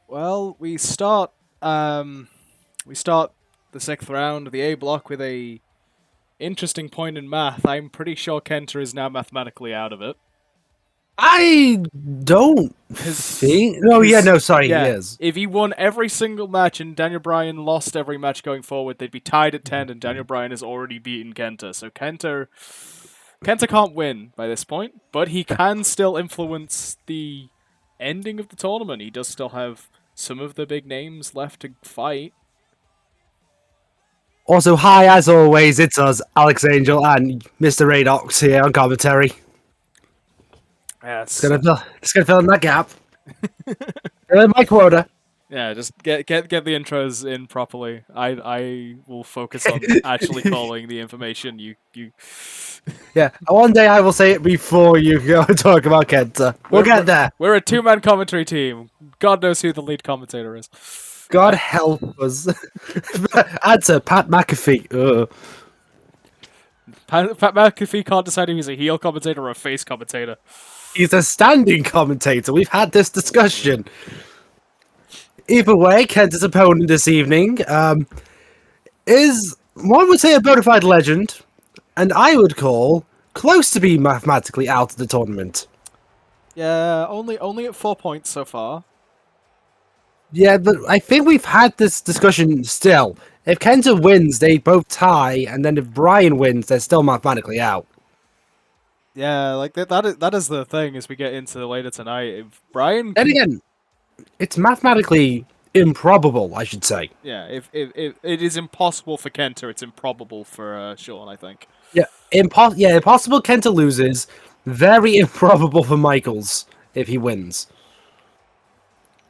Well, we start the sixth round of the A block with a interesting point in math. I'm pretty sure Kenta is now mathematically out of it. I don't Cause, think. No, yeah, no, sorry, he yeah, is. if he won every single match and Daniel Bryan lost every match going forward, they'd be tied at 10, and Daniel Bryan has already beaten Kenta. So Kenta can't win by this point, but he can still influence the ending of the tournament. He does still have some of the big names left to fight. Also, hi, as always, it's us, Alex Angel and Mr. Radox here on commentary. Yes. Just gonna fill in that gap. My quota. Yeah, just get the intros in properly. I will focus on actually calling the information you. Yeah, one day I will say it before you go and talk about Kenta. We'll get there. We're a two-man commentary team. God knows who the lead commentator is. God help us. Answer, Pat McAfee. Pat McAfee can't decide if he's a heel commentator or a face commentator. He's a standing commentator. We've had this discussion. Either way, Kenta's opponent this evening is, one would say, a bona fide legend, and I would call close to being mathematically out of the tournament. Yeah, only at 4 points so far. Yeah, but I think we've had this discussion still. If Kenta wins, they both tie, and then if Bryan wins, they're still mathematically out. Yeah, like that is the thing as we get into later tonight. If Bryan And again, it's mathematically improbable, I should say. yeah, if it is impossible for Kenta, it's improbable for Shawn, I think. Yeah, impossible Kenta loses. Very improbable for Michaels if he wins.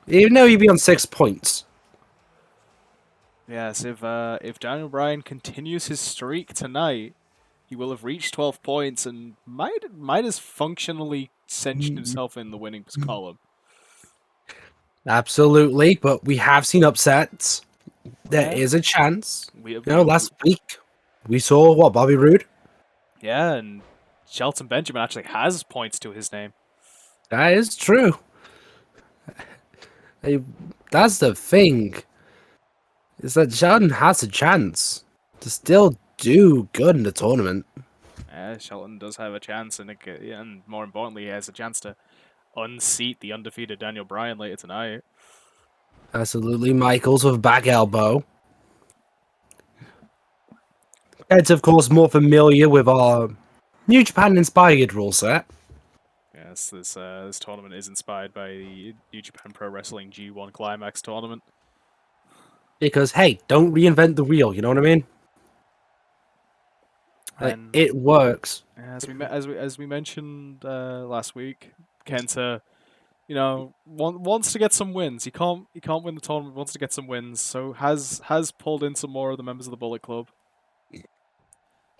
Even though he'd be on 6 points. Yes, if Daniel Bryan continues his streak tonight, he will have reached 12 points and might has functionally cinched himself in the winning column. Absolutely, but we have seen upsets. There is a chance. Last week we saw Bobby Roode. Yeah, and Shelton Benjamin actually has points to his name. That is true. That's the thing. Is that Shelton has a chance to still do good in the tournament. Yeah, Shelton does have a chance, and more importantly, he has a chance to unseat the undefeated Daniel Bryan later tonight. Absolutely, Michaels with back elbow. Ed's, of course, more familiar with our New Japan-inspired rule set. Yes, this tournament is inspired by the New Japan Pro Wrestling G1 Climax tournament. Because, hey, don't reinvent the wheel, you know what I mean? And it works. As we mentioned last week, Kenta, wants to get some wins. He can't win the tournament. Wants to get some wins. So has pulled in some more of the members of the Bullet Club.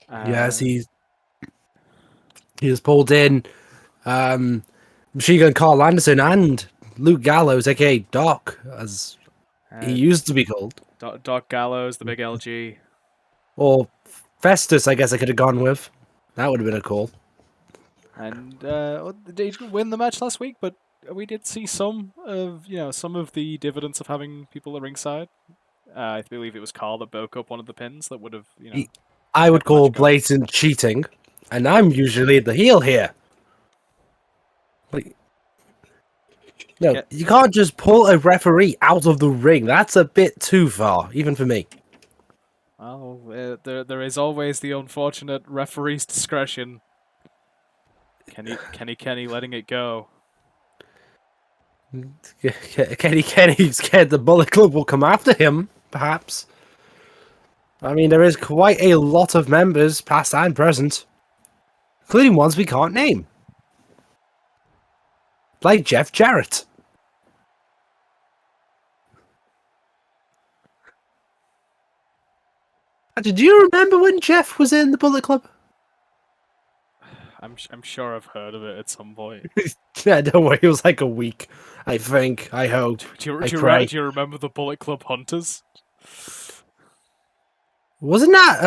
Yes, he has pulled in Machine Gun Carl Anderson and Luke Gallows, aka Doc, as he used to be called. Doc Gallows, the big LG. Or Festus, I guess I could have gone with. That would have been a call. And he didn't win the match last week, but we did see some of the dividends of having people at ringside. I believe it was Carl that broke up one of the pins that would have I would call blatant cheating, and I'm usually the heel here. You can't just pull a referee out of the ring. That's a bit too far, even for me. Well, there is always the unfortunate referee's discretion. Kenny letting it go. Kenny's scared the Bullet Club will come after him, perhaps. I mean, there is quite a lot of members, past and present, including ones we can't name. Like Jeff Jarrett. Did you remember when Jeff was in the Bullet Club? I'm sure I've heard of it at some point. Yeah, don't worry. It was like a week, I think. I hope. Do you remember the Bullet Club Hunters? Wasn't that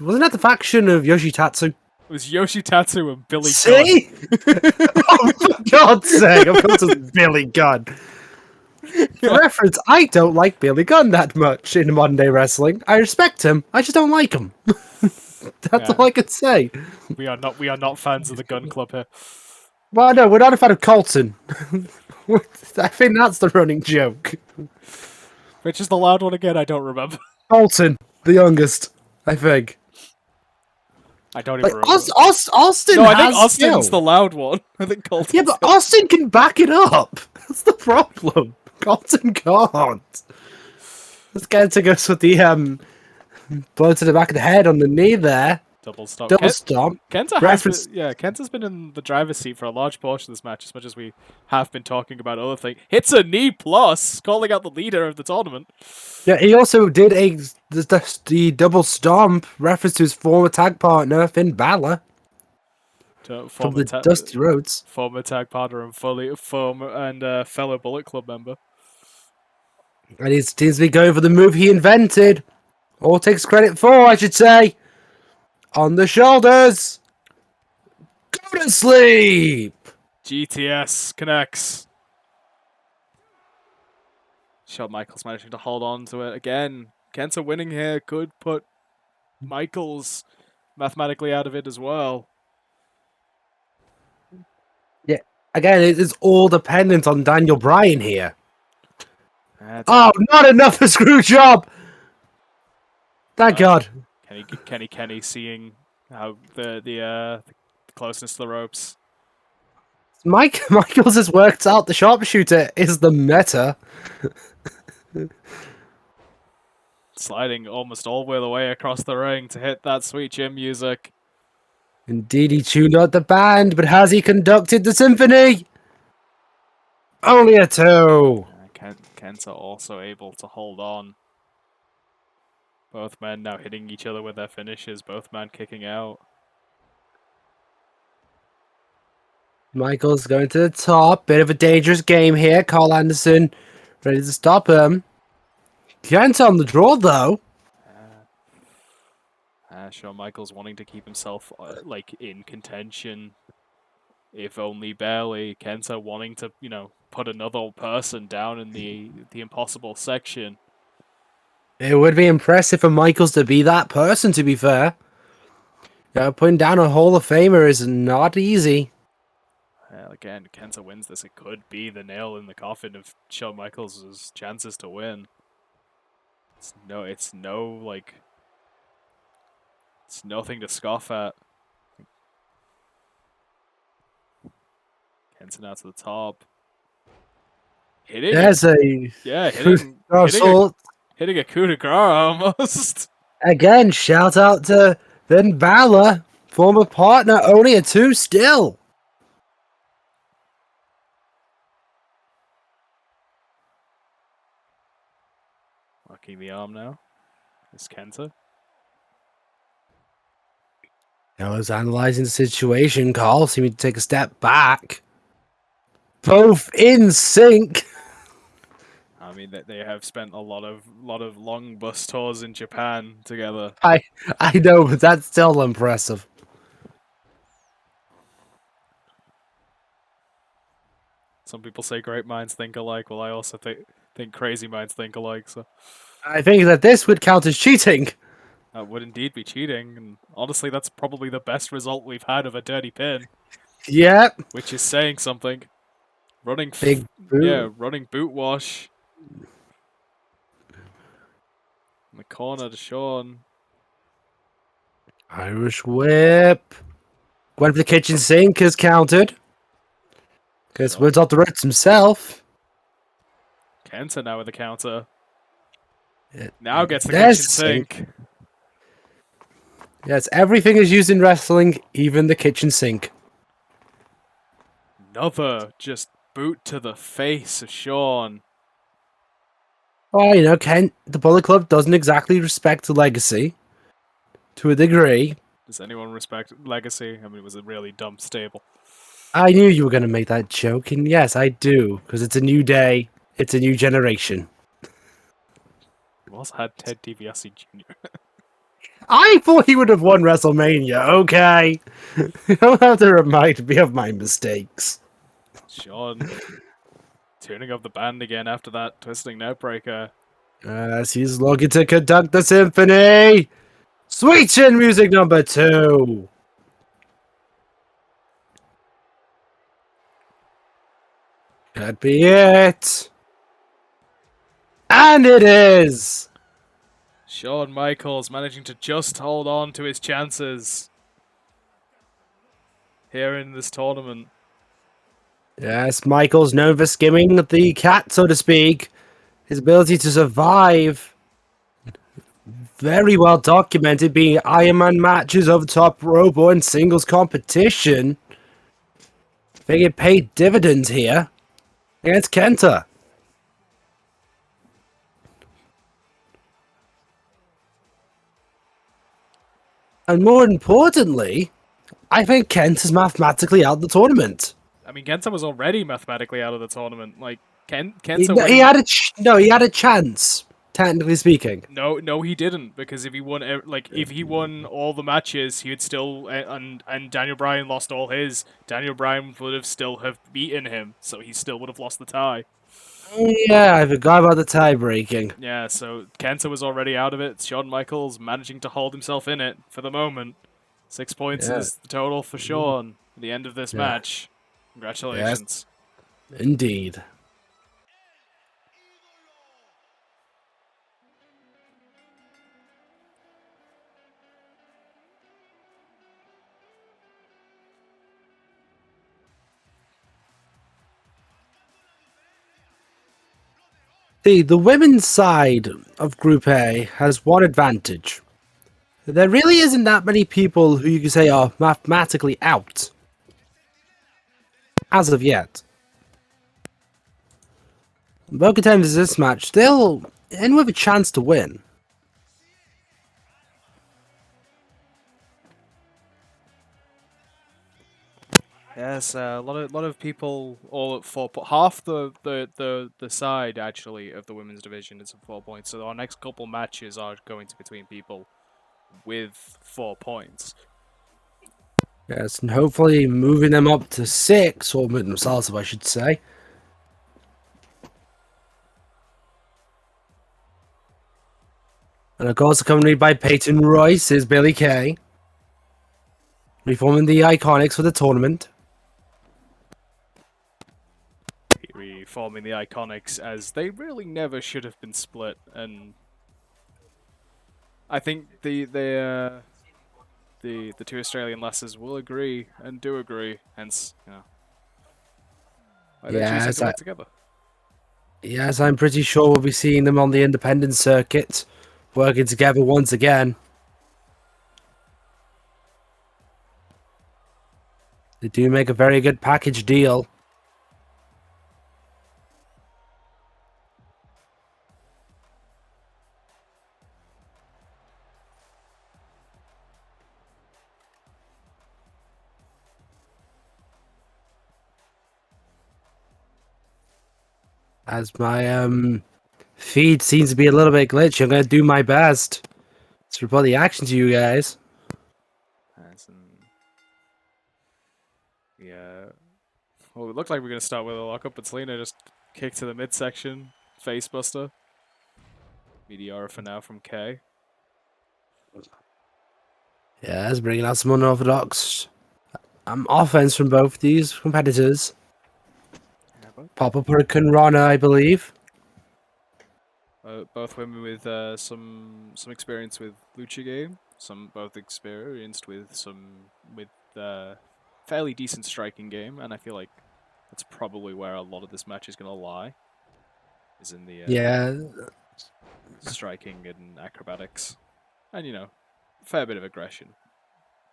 the faction of Yoshitatsu? It was Yoshitatsu and Billie. See? Oh, for God's sake! Of course, it's Billie Gunn. For reference, I don't like Billy Gunn that much in modern day wrestling. I respect him, I just don't like him. That's all I can say. We are not fans of the Gun Club here. Well, no, we're not a fan of Colton. I think that's the running joke. Which is the loud one again? I don't remember. Colton, the youngest, I think. I don't even remember. Austin No, I has think Austin's skill. the loud one. I think Colton's Yeah, but Austin can back it up. That's the problem. Colton can't. Let's get to go with the blow to the back of the head on the knee there. double stomp. Double stomp. Kenta's been in the driver's seat for a large portion of this match, as much as we have been talking about other things. Hits a knee plus, calling out the leader of the tournament. Yeah, he also did the double stomp reference to his former tag partner Finn Balor from the Dusty Rhodes. Former tag partner and fellow Bullet Club member. And he seems to be going for the move he invented, or takes credit for, I should say. On the shoulders. Go to sleep. GTS connects. Shawn Michaels managing to hold on to it again. Kenta winning here could put Michaels mathematically out of it as well. Yeah, again, it is all dependent on Daniel Bryan here. Not enough a screw job. Thank God. Kenny seeing how the closeness to the ropes. Michaels has worked out the sharpshooter is the meta. Sliding almost all the way across the ring to hit that sweet gym music. Indeed, he tuned out the band, but has he conducted the symphony? Only a 2. Kenta also able to hold on. Both men now hitting each other with their finishes, both men kicking out. Michaels going to the top. Bit of a dangerous game here. Carl Anderson ready to stop him. Kenta on the draw, though. Shawn Michaels wanting to keep himself in contention, if only barely. Kenta wanting to, put another person down in the impossible section. It would be impressive for Michaels to be that person, to be fair. Putting down a Hall of Famer is not easy. Again, Kenta wins this. It could be the nail in the coffin of Shawn Michaels' chances to win. It's nothing to scoff at. Kenta now to the top. Hitting a coup de grace almost. Again, shout out to Finn Balor, former partner, only a 2 still. Working the arm now. It's Kenta. I was analyzing the situation. Carl seeming to take a step back. Both in sync. I mean, they have spent a lot of long bus tours in Japan together. I know, but that's still impressive. Some people say great minds think alike. Well, I also think crazy minds think alike. So I think that this would count as cheating. That would indeed be cheating, and honestly, that's probably the best result we've had of a dirty pin. Yep. Which is saying something. Running boot wash. In the corner to Shawn. Irish whip. Went for the kitchen sink is counted. Because Woods off the ropes himself. Kenta now with the counter. Now gets the kitchen sink. Yes, everything is used in wrestling, even the kitchen sink. Another just boot to the face of Shawn. Well, the Bullet Club doesn't exactly respect the legacy. To a degree. Does anyone respect legacy? I mean, it was a really dumb stable. I knew you were going to make that joke, and yes, I do. Because it's a new day. It's a new generation. We also had Ted DiBiase Jr. I thought he would have won WrestleMania, okay? You don't have to remind me of my mistakes. Shawn Tuning up the band again after that twisting neckbreaker. As he's looking to conduct the symphony. Sweet Chin music number 2. Could be it. And it is. Shawn Michaels managing to just hold on to his chances here in this tournament. Yes, Michaels known for skimming the cat, so to speak. His ability to survive. Very well documented, being Iron Man matches over top rope or in singles competition. They get paid dividends here against Kenta. And more importantly, I think Kenta's mathematically out of the tournament. I mean, Kenta was already mathematically out of the tournament. Like, Kenta He winning... he had a chance, technically speaking. No, he didn't, because if he won, if he won all the matches, he would still, and Daniel Bryan lost all his. Daniel Bryan would have still have beaten him, so he still would have lost the tie. Oh, yeah, I forgot about the tie breaking. Yeah, so Kenta was already out of it. Shawn Michaels managing to hold himself in it for the moment. 6 points Yeah. is the total for Shawn at the end of this match. Congratulations. Yes, indeed. The women's side of Group A has one advantage. There really isn't that many people who you can say are mathematically out. As of yet. Both contenders in this match still in with a chance to win. Yes, a lot of people all at 4 points. Half the side actually of the women's division is at 4 points. So our next couple matches are going to between people with 4 points. Yes, and hopefully moving them up to 6, or moving themselves up, I should say. And of course, accompanied by Peyton Royce is Billie Kay, reforming the Iconics for the tournament. Reforming the Iconics, as they really never should have been split, and I think the two Australian lasses will agree and do agree. Hence, why they're choosing to work together. Yes, I'm pretty sure we'll be seeing them on the independent circuit, working together once again. They do make a very good package deal. As my feed seems to be a little bit glitchy, I'm going to do my best to report the action to you guys. Yeah. Well, it looked like we are going to start with a lockup, but Zelina just kicked to the midsection. Facebuster. Meteora for now from K. Yes, bringing out some unorthodox offense from both these competitors. Pop-up Hurricane Rana, I believe. Both women with some experience with Lucha game. Both experienced with fairly decent striking game, and I feel like that's probably where a lot of this match is going to lie. Is in the striking and acrobatics, and fair bit of aggression.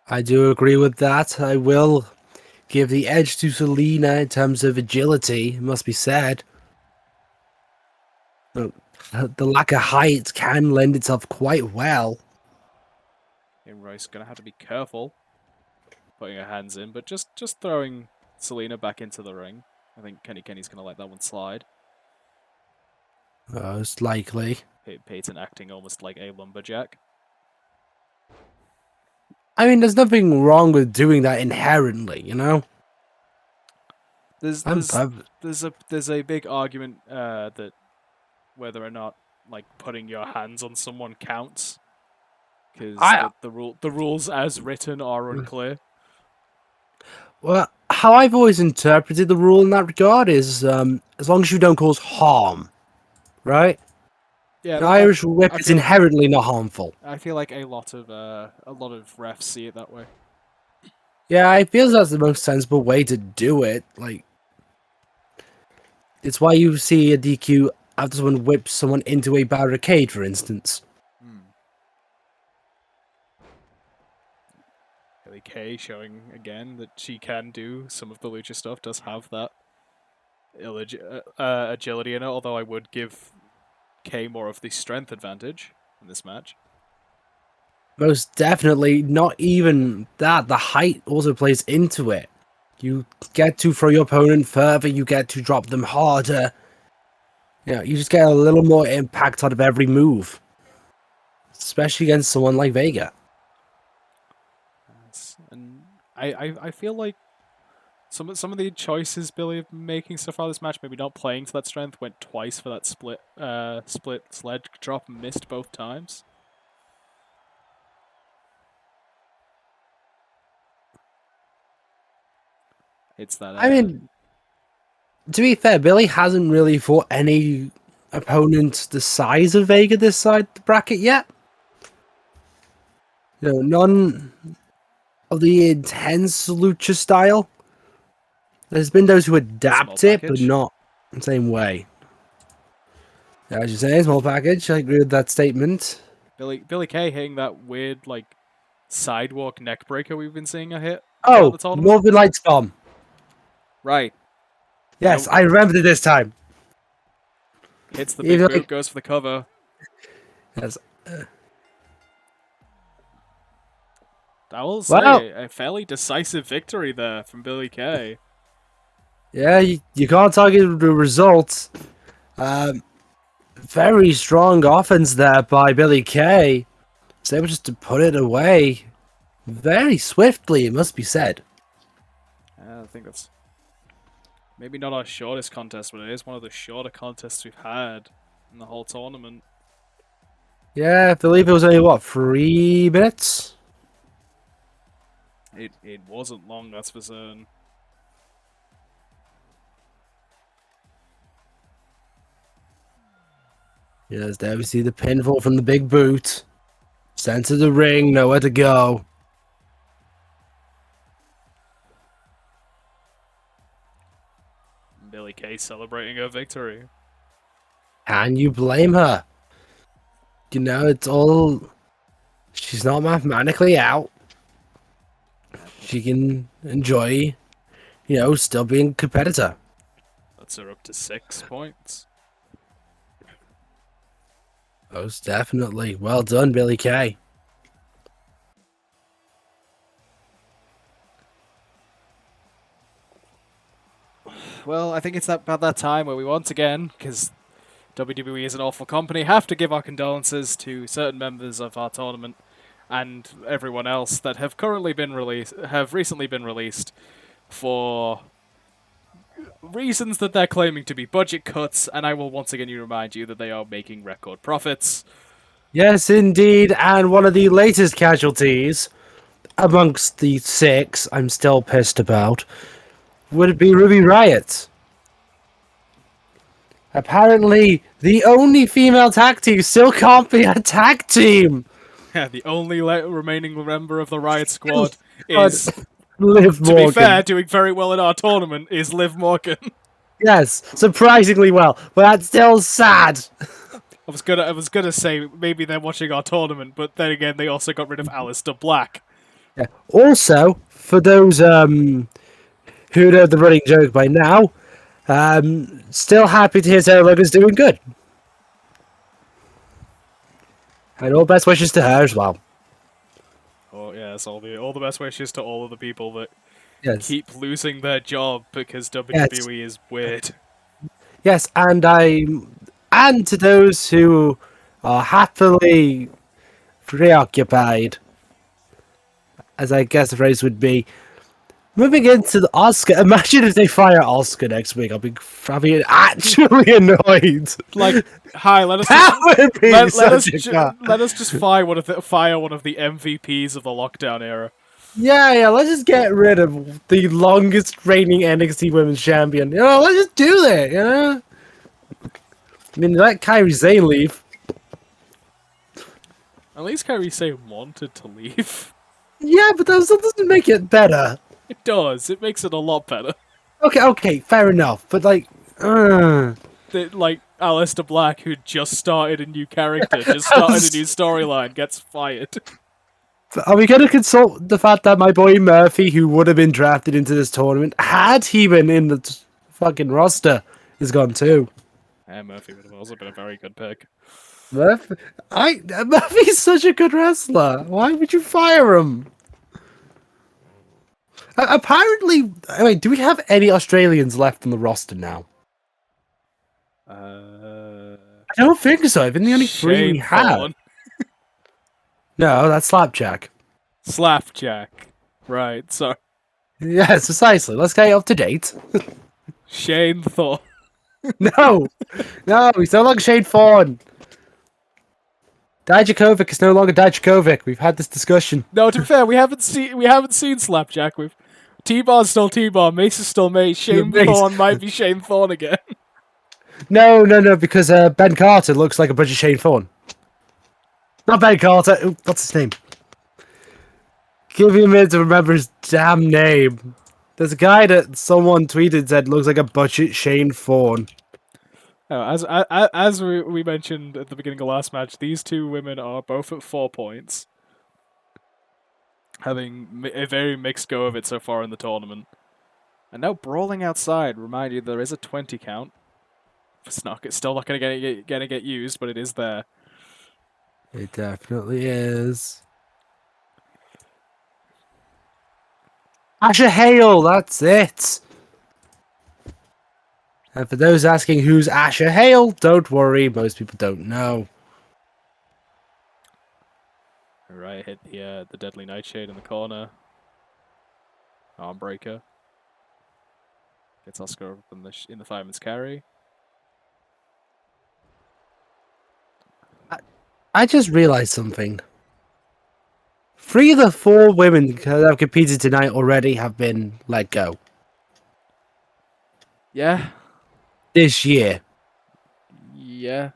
I do agree with that. I will give the edge to Zelina in terms of agility, it must be said. The lack of height can lend itself quite well. And Royce gonna have to be careful putting her hands in, but just throwing Zelina back into the ring. I think Kenny's gonna let that one slide. Most likely. Peyton acting almost like a lumberjack. I mean, there's nothing wrong with doing that inherently, you know? There's I'm, there's I'm there's a big argument that whether or not like putting your hands on someone counts, because I the rules as written are unclear. well, how I've always interpreted the rule in that regard is as long as you don't cause harm, right? Yeah, An Irish I whip is feel inherently not harmful. I feel like a lot of refs see it that way. Yeah, I feel that's the most sensible way to do it. Like, it's why you see a DQ after someone whips someone into a barricade, for instance. Billie Kay showing again that she can do some of the lucha stuff. Does have that agility in it. Although I would give Kay more of the strength advantage in this match. Most definitely, not even that. The height also plays into it. You get to throw your opponent further, you get to drop them harder. You just get a little more impact out of every move. Especially against someone like Vega. Yes. And I feel like some of the choices Billie have been making so far this match, maybe not playing to that strength, went twice for that split sledge drop and missed both times. It's that I mean, to be fair, Billie hasn't really fought any opponent the size of Vega this side of the bracket yet. None of the intense lucha style. There's been those who adapt small it, but package. not the same way. As you say, small package. I agree with that statement. Billie Kay hitting that weird like sidewalk neck breaker we've been seeing her hit throughout Oh, the tournament. Northern Lights bomb. Right. Yes, I remembered it this time. Hits the big Even boot, goes for the cover. Yes. I will Well, say a fairly decisive victory there from Billie Kay. yeah, you can't argue the results. Very strong offense there by Billie Kay. Was able just to put it away very swiftly, it must be said. I think that's maybe not our shortest contest, but it is one of the shorter contests we've had in the whole tournament. Yeah, I believe it was only, what, 3 minutes? It wasn't long, that's for certain. Yes, there we see the pinfall from the big boot. Sent to the ring, nowhere to go. Billie Kay celebrating her victory. Can you blame her? It's all... She's not mathematically out. She can enjoy, still being a competitor. That's her up to 6 points. Most definitely. Well done, Billie Kay. Well, I think it's about that time where we once again, because WWE is an awful company, have to give our condolences to certain members of our tournament and everyone else that have recently been released for reasons that they're claiming to be budget cuts, and I will once again remind you that they are making record profits. Yes, indeed. And one of the latest casualties, amongst the 6 I'm still pissed about, would be Ruby Riott. Apparently, the only female tag team still can't be a tag team. Yeah, the only remaining member of the Riot Squad God, is, Liv to be Morgan. fair, doing very well in our tournament, is Liv Morgan. Yes, surprisingly well, but that's still sad. I was gonna say maybe they're watching our tournament, but then again, they also got rid of Aleister Black. Yeah. Also, for those who know the running joke by now, still happy to hear Sarah Logan's doing good. And all best wishes to her as well. Oh yes, all the best wishes to all of the people that Yes. keep losing their job because WWE is weird. Yes, and to those who are happily preoccupied, as I guess the phrase would be, Moving into the Oscar. Imagine if they fire Oscar next week. I'll be actually annoyed. Like, hi, let us That just would be let us just fire one of the MVPs of the lockdown era. Yeah, let's just get rid of the longest reigning NXT Women's Champion. Let's just do that, I mean, let Kairi Sane leave. At least Kairi Sane wanted to leave. Yeah, but that still doesn't make it better. It does. It makes it a lot better. Okay, fair enough. But like Aleister Black, who just started a new character, just started a new storyline, gets fired. are we going to consult the fact that my boy Murphy, who would have been drafted into this tournament, had he been in the fucking roster, is gone too? Yeah, Murphy would have also been a very good pick. Murphy's such a good wrestler. Why would you fire him? Apparently, wait, do we have any Australians left on the roster now? I don't think so. I've been the only three we have. No, that's Slapjack. Slapjack. Right, sorry. Yes, precisely. Let's get up to date. Shane Thorne. No, he's no longer Shane Thorne. Dijakovic is no longer Dijakovic. We've had this discussion. No, to be fair, we haven't seen Slapjack. T-Bar's still T-Bar, Mace is still Mace, Shane Thorne might be Shane Thorne again. No, because Ben Carter looks like a bunch of Shane Thorne. Not Ben Carter. Ooh, what's his name? Give me a minute to remember his damn name. There's a guy that someone tweeted said looks like a budget Shane Thorne. As we mentioned at the beginning of last match, these two women are both at 4 points, having a very mixed go of it so far in the tournament. And now brawling outside. Remind you, there is a 20 count. It's still not going to get used, but it is there. It definitely is. Asher Hale, that's it. And for those asking who's Asher Hale, don't worry, most people don't know. Right, hit the Deadly Nightshade in the corner. Armbreaker. Gets Asuka up in the fireman's carry. I just realized something. 3 of the 4 women that have competed tonight already have been let go. Yeah. This year. Yeah.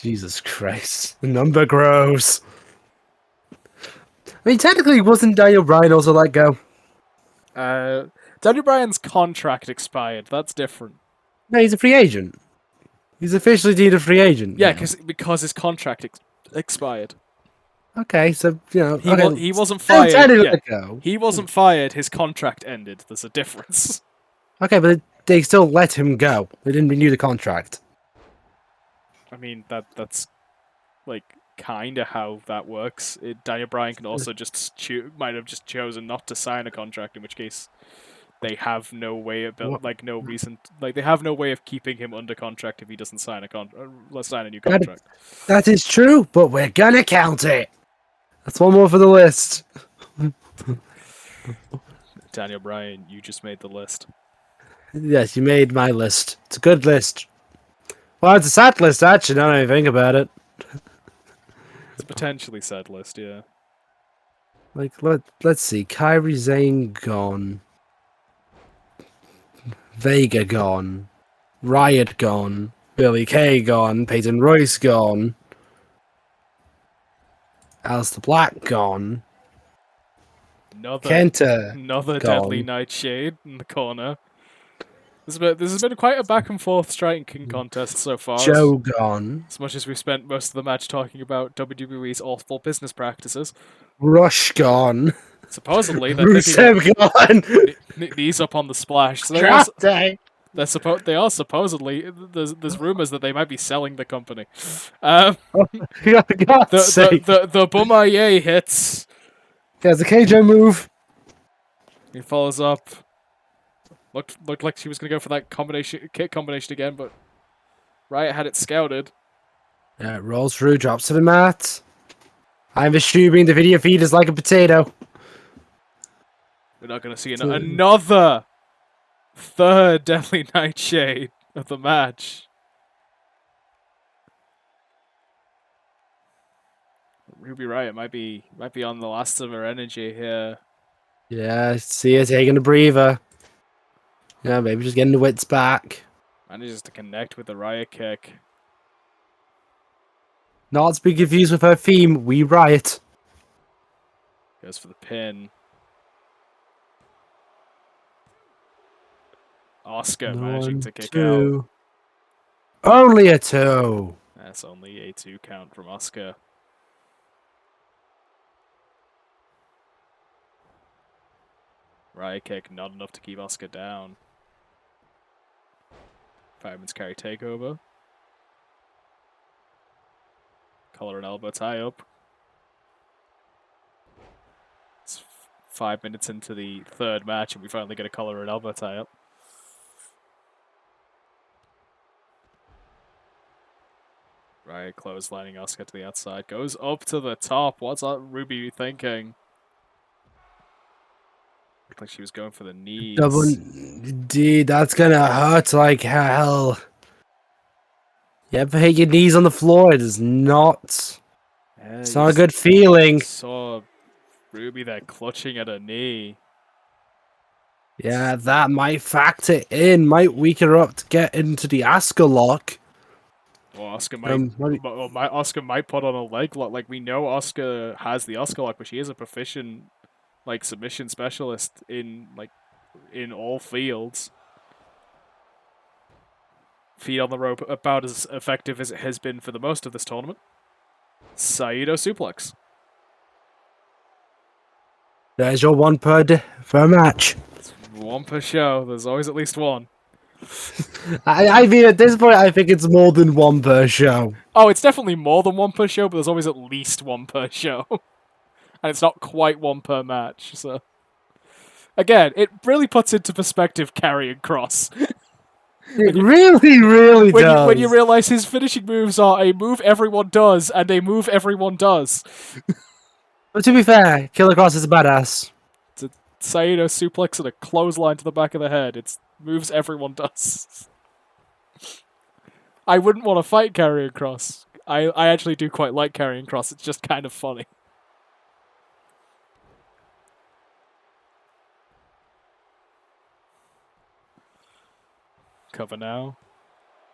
Jesus Christ. The number grows. I mean, technically, wasn't Daniel Bryan also let go? Daniel Bryan's contract expired. That's different. No, he's a free agent. He's officially deemed a free agent. Yeah, because his contract expired. Okay, so, he wasn't fired. Let go. He wasn't fired. His contract ended. There's a difference. Okay, but they still let him go. They didn't renew the contract. I mean, that's like kind of how that works. Daniel Bryan can also might have just chosen not to sign a contract, in which case they have no way of they have no way of keeping him under contract if he doesn't sign a new contract. That is true, but we're gonna count it. That's one more for the list. Daniel Bryan, you just made the list. Yes, you made my list. It's a good list. Well, it's a sad list, actually, now that I think about it. It's a potentially sad list, yeah. Like, let's see. Kairi Sane gone. Vega gone. Riott gone. Billie Kay gone. Peyton Royce gone. Aleister Black gone. KENTA another gone. Deadly Nightshade in the corner. This has been quite a back and forth striking contest so far. Joe gone. As much as we spent most of the match talking about WWE's awful business practices. Rush gone. Supposedly, they're Rusev gone. Knees up on the splash. So they are supposedly. There's rumors that they might be selling the company. For God's sake. The Bomaye hits. There's a KJ move. He follows up. Looked like she was gonna go for that kick combination again, but Riott had it scouted. Yeah, it rolls through, drops to the mat. I'm assuming the video feed is like a potato. We're not going to see another third Deadly Nightshade of the match. Ruby Riott might be on the last of her energy here. Yeah, see her taking a breather. Yeah, maybe just getting the wits back. Manages to connect with the Riott kick. Not to be confused with her theme, We Riot. Goes for the pin. Asuka managing to kick out. Only a 2. That's only a 2 count from Asuka. Riott kick, not enough to keep Asuka down. Fireman's carry takeover. Collar and elbow tie up. It's 5 minutes into the third match and we finally get a collar and elbow tie up. Riott clotheslining Asuka to the outside. Goes up to the top. What's that Ruby thinking? Looked like she was going for the knees. Dude, that's gonna hurt like hell. You ever hit your knees on the floor? It is not. Yeah, It's not a good feeling. Saw Ruby there clutching at her knee. Yeah, that might factor in. Might weaken her up to get into the Asuka lock. Well, Asuka might put on a leg lock. Like, we know Asuka has the Asuka lock, but she is a proficient, like, submission specialist in all fields. Feet on the rope, about as effective as it has been for the most of this tournament. Saito suplex. There's your one per match. It's one per show. There's always at least one. I mean, at this point, I think it's more than one per show. Oh, it's definitely more than one per show, but there's always at least one per show. And it's not quite one per match, so... Again, it really puts into perspective Karrion Kross. It really does. When you realize his finishing moves are a move everyone does and a move everyone does. But to be fair, Killer Kross is a badass. It's a Saito suplex and a clothesline to the back of the head. It's moves everyone does. I wouldn't want to fight Karrion Kross. I actually do quite like Karrion Kross. It's just kind of funny. Cover now.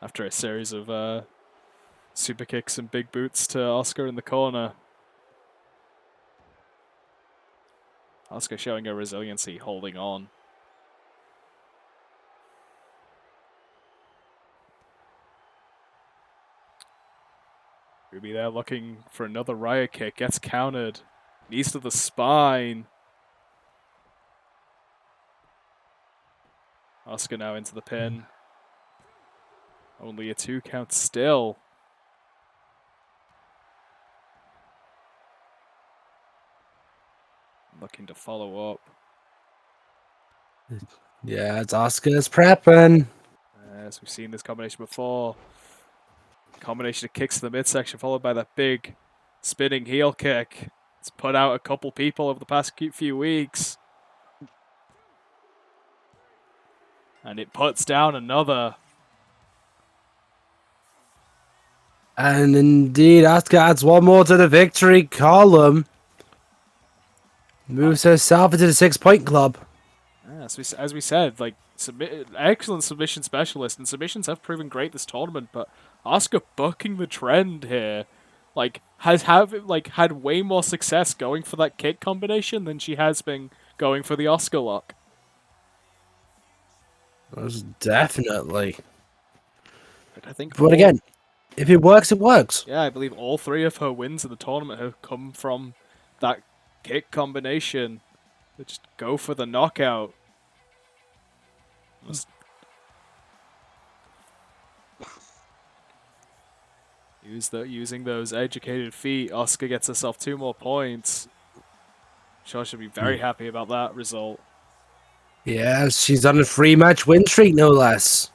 After a series of super kicks and big boots to Asuka in the corner. Asuka showing her resiliency, holding on. Ruby there looking for another Riott kick. Gets countered. Knees to the spine. Asuka now into the pin. Only a 2 count still. Looking to follow up. Yeah, it's Asuka's prepping. As we've seen this combination before. Combination of kicks to the midsection followed by that big spinning heel kick. It's put out a couple people over the past few weeks. And it puts down another. And indeed, Asuka adds one more to the victory column. Moves herself into the 6-point club. Yeah, as we said, like excellent submission specialist, and submissions have proven great this tournament. But Asuka bucking the trend here, like had way more success going for that kick combination than she has been going for the Asuka lock. Most definitely. But again, if it works, it works. Yeah, I believe all 3 of her wins in the tournament have come from that kick combination. They just go for the knockout. Using those educated feet, Asuka gets herself 2 more points. Shawn should be very happy about that result. Yeah, she's on a 3-match win streak, no less.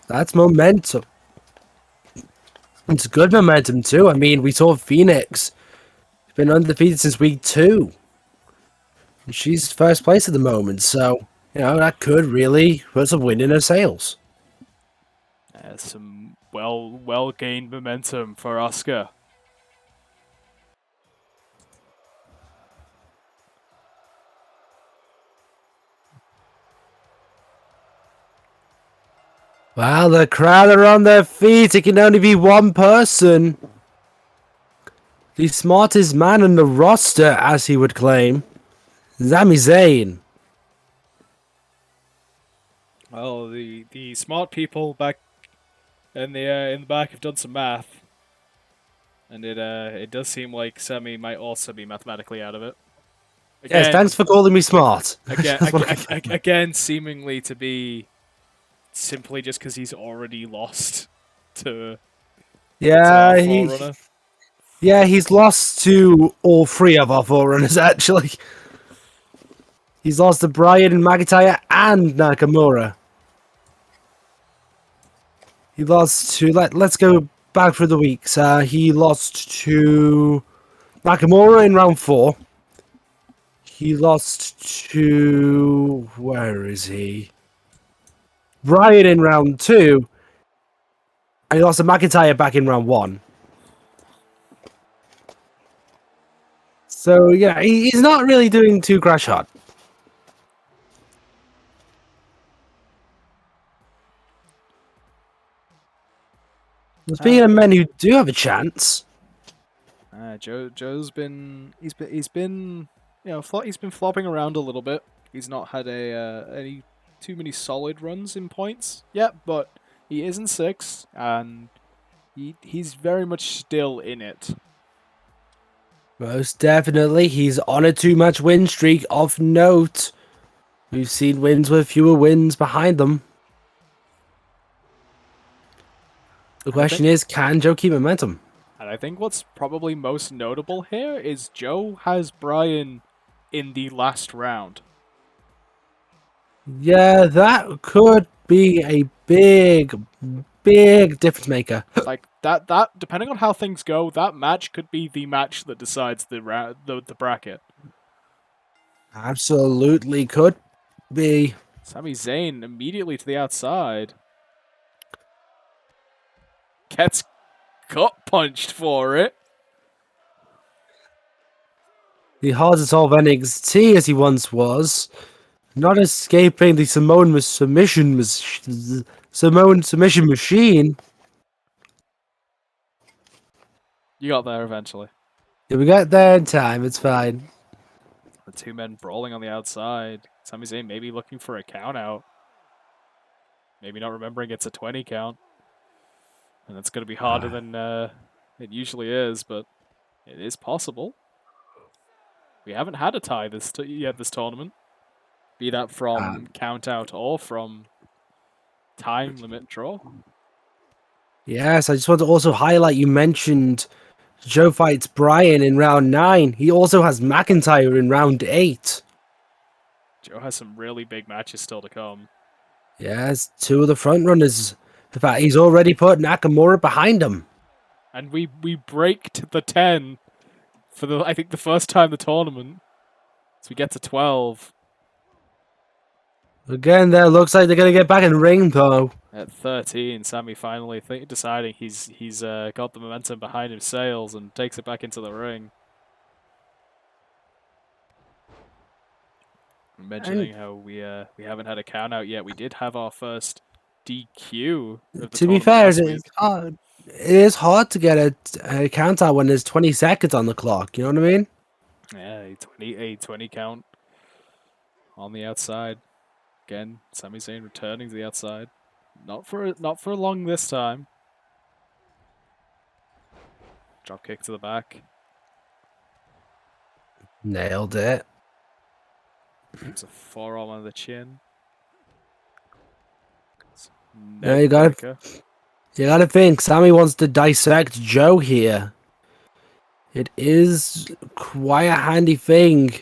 That's momentum. It's good momentum, too. I mean, we saw Phoenix. Been undefeated since week 2. She's first place at the moment, so that could really put some wind in her sails. Some well gained momentum for Asuka. Well, the crowd are on their feet. It can only be one person. The smartest man in the roster, as he would claim. Sami Zayn. Well, the smart people back in the back have done some math, and it does seem like Sami might also be mathematically out of it. Yes, thanks for calling me smart. Again, seemingly to be simply just because he's already lost to Yeah, our Forerunner. he's lost to all three of our Forerunners, actually. He's lost to Bryan and McIntyre and Nakamura. He lost to... Let's go back through the weeks. He lost to Nakamura in round 4. He lost to... Where is he? Bryan in round 2. And he lost to McIntyre back in round 1. So, yeah, he's not really doing too crash hot. Speaking of men who do have a chance... Joe's been he's been he's been flopping around a little bit. He's not had any too many solid runs in points yet, but he is in 6, and he's very much still in it. Most definitely, he's on a 2-match win streak of note. We've seen wins with fewer wins behind them. The question is, can Joe keep momentum? And I think what's probably most notable here is Joe has Bryan in the last round. Yeah, that could be a big difference maker. Like that depending on how things go, that match could be the match that decides the bracket. Absolutely could be. Sami Zayn immediately to the outside. Gets gut punched for it. The hardest of NXT as he once was. Not escaping the Samoan submission machine. You got there eventually. Yeah, we got there in time. It's fine. The two men brawling on the outside. Sami Zayn maybe looking for a count out. Maybe not remembering it's a 20 count. And that's going to be harder than it usually is, but it is possible. We haven't had a tie this tournament. Be that from count out or from time limit draw. Yes, I just want to also highlight, you mentioned Joe fights Bryan in round 9. He also has McIntyre in round 8. Joe has some really big matches still to come. Yes, 2 of the front runners. In fact, he's already put Nakamura behind him. And we breaked the 10 for I think the first time the tournament. So we get to 12. Again, there looks like they're going to get back in the ring, though. At 13, Sami finally deciding he's got the momentum behind his sails and takes it back into the ring. Mentioning how we haven't had a count out yet. We did have our first DQ of the to be fair, it is hard to get a count out when there's 20 seconds on the clock. You know what I mean? Yeah, a 20 count on the outside. Again, Sami Zayn returning to the outside. Not for long this time. Drop kick to the back. Nailed it. It's a forearm on the chin. No, you gotta think. Sami wants to dissect Joe here. It is quite a handy thing.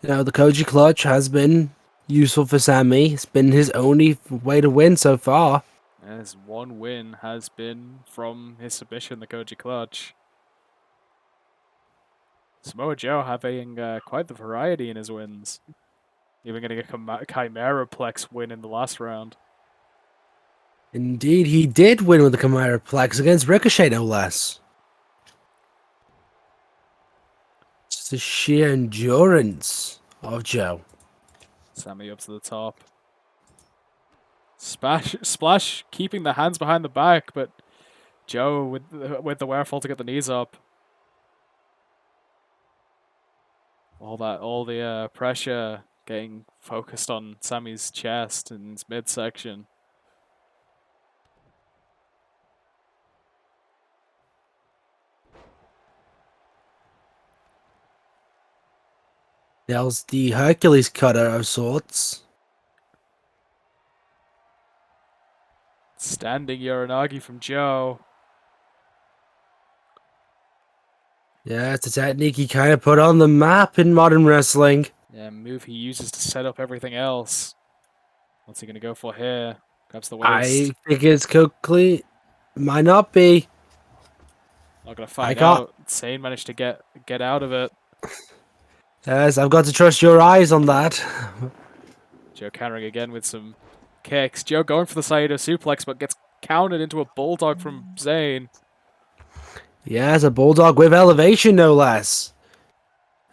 The Koji clutch has been useful for Sami. It's been his only way to win so far. His one win has been from his submission, the Koji clutch. Samoa Joe having quite the variety in his wins. Even getting a Chimera Plex win in the last round. Indeed, he did win with the Chimera Plex against Ricochet, no less. Just the sheer endurance of Joe. Sami up to the top. Splash, keeping the hands behind the back, but Joe with the wherefore to get the knees up. All the pressure getting focused on Sami's chest and his midsection. There's the Hercules cutter of sorts. Standing Uranagi from Joe. Yeah, it's a technique he kind of put on the map in modern wrestling. Yeah, move he uses to set up everything else. What's he going to go for here? Grabs the waist. I think it's quickly. Might not be. Not going to find out. Zayn managed to get out of it. Yes, I've got to trust your eyes on that. Joe countering again with some kicks. Joe going for the side of suplex, but gets countered into a bulldog from Zayn. Yes, a bulldog with elevation, no less.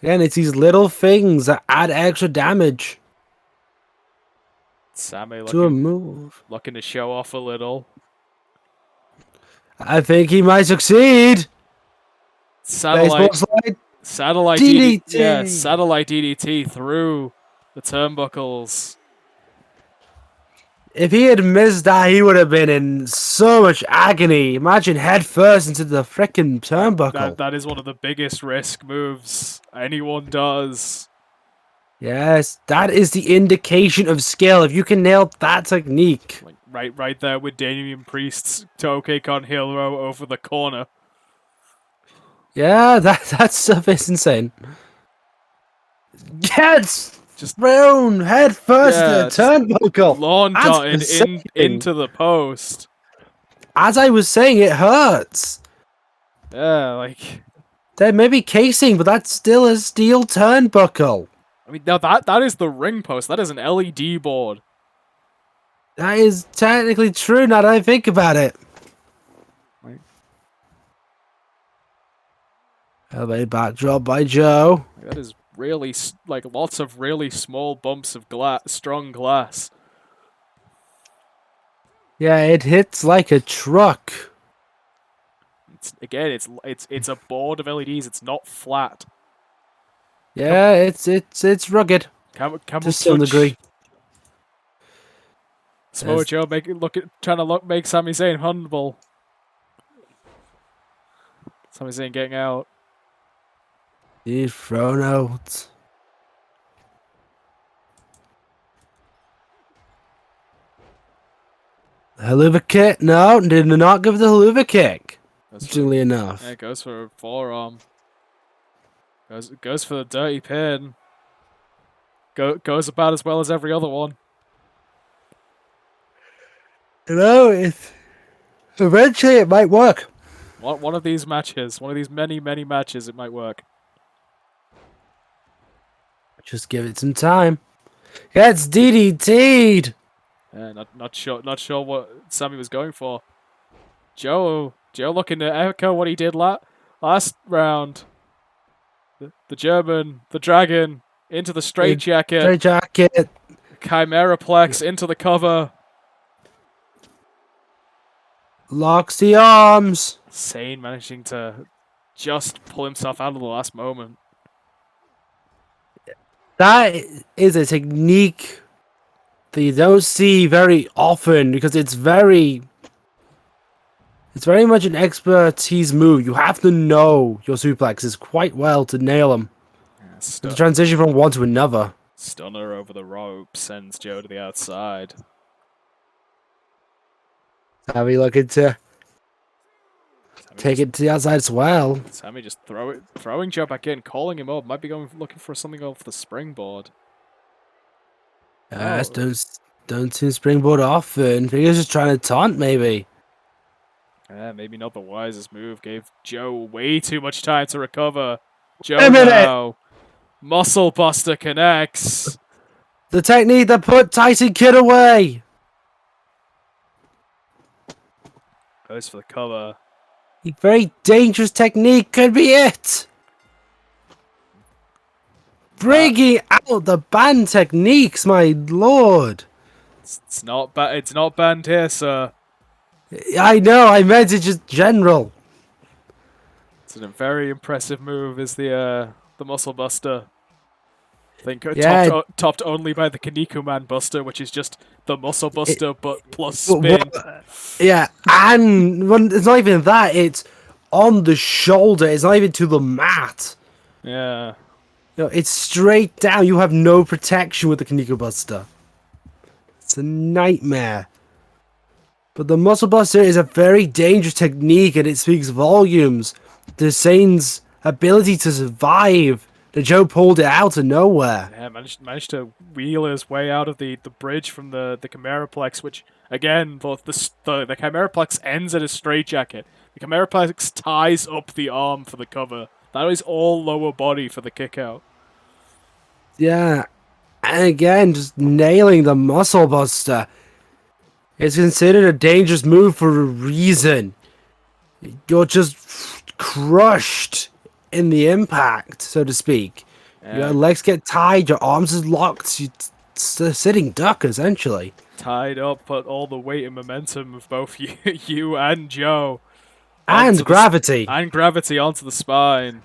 Again, it's these little things that add extra damage Sami to a move. looking to show off a little. I think he might succeed. Satellite DDT. Yeah, satellite DDT through the turnbuckles. If he had missed that, he would have been in so much agony. Imagine head first into the frickin' turnbuckle. That is one of the biggest risk moves anyone does. Yes, that is the indication of skill. If you can nail that technique. Like right there with Damian Priest's toe kick on Hero over the corner. Yeah, that stuff is insane. Gets just thrown head first to the turnbuckle. Lawn darted into the post. As I was saying, it hurts. Yeah, like there may be casing, but that's still a steel turnbuckle. I mean, now that is the ring post. That is an LED board. That is technically true. Now that I think about it. Right. Elevated backdrop by Joe. That is really lots of really small bumps of strong glass. Yeah, it hits like a truck. It's a board of LEDs. It's not flat. Yeah, it's rugged. To some degree. Samoa Joe trying to make Sami Zayn humble. Sami Zayn getting out. He's thrown out. Haluva kick? No, did not give the haluva kick. Interestingly enough. Yeah, goes for a forearm. Goes for the dirty pin. Goes about as well as every other one. You know, eventually it might work. One of these matches, one of these many matches, it might work. Just give it some time. Gets DDT'd. Yeah, not sure what Sami was going for. Joe looking to echo what he did last round. The German, the Dragon, into the straitjacket. Straitjacket. Chimera Plex into the cover. Locks the arms. Zayn managing to just pull himself out of the last moment. That is a technique that you don't see very often because it's very much an expertise move. You have to know your suplexes quite well to nail them. Yeah, to transition from one to another. Stunner over the rope sends Joe to the outside. Sami looking to take it to the outside as well. Sami just throwing Joe back in, calling him up. Might be looking for something off the springboard. Yes, don't see springboard often. I think he's just trying to taunt, maybe. Yeah, maybe not the wisest move. Gave Joe way too much time to recover. Joe a minute. now. Muscle Buster connects. The technique that put Tyson Kidd away. Goes for the cover. A very dangerous technique could be it. Bringing out the banned techniques, my lord. It's not It's not banned here, sir. I know. I meant it just general. It's a very impressive move. Is the Muscle Buster? I think topped only by the Kaneko Man Buster, which is just the Muscle Buster but plus spin. Yeah, and it's not even that. It's on the shoulder. It's not even to the mat. Yeah. No, it's straight down. You have no protection with the Kaneko Buster. It's a nightmare. But the Muscle Buster is a very dangerous technique, and it speaks volumes to Zayn's ability to survive. The Joe pulled it out of nowhere. Yeah, managed to wheel his way out of the bridge from the Chimeraplex, which again, both the Chimeraplex ends at a straitjacket. The Chimeraplex ties up the arm for the cover. That is all lower body for the kick out. Yeah, and again, just nailing the Muscle Buster. It's considered a dangerous move for a reason. You're just crushed in the impact, so to speak. Yeah. Your legs get tied, your arms are locked. It's a sitting duck, essentially. Tied up, put all the weight and momentum of both you and Joe. And gravity. And gravity onto the spine.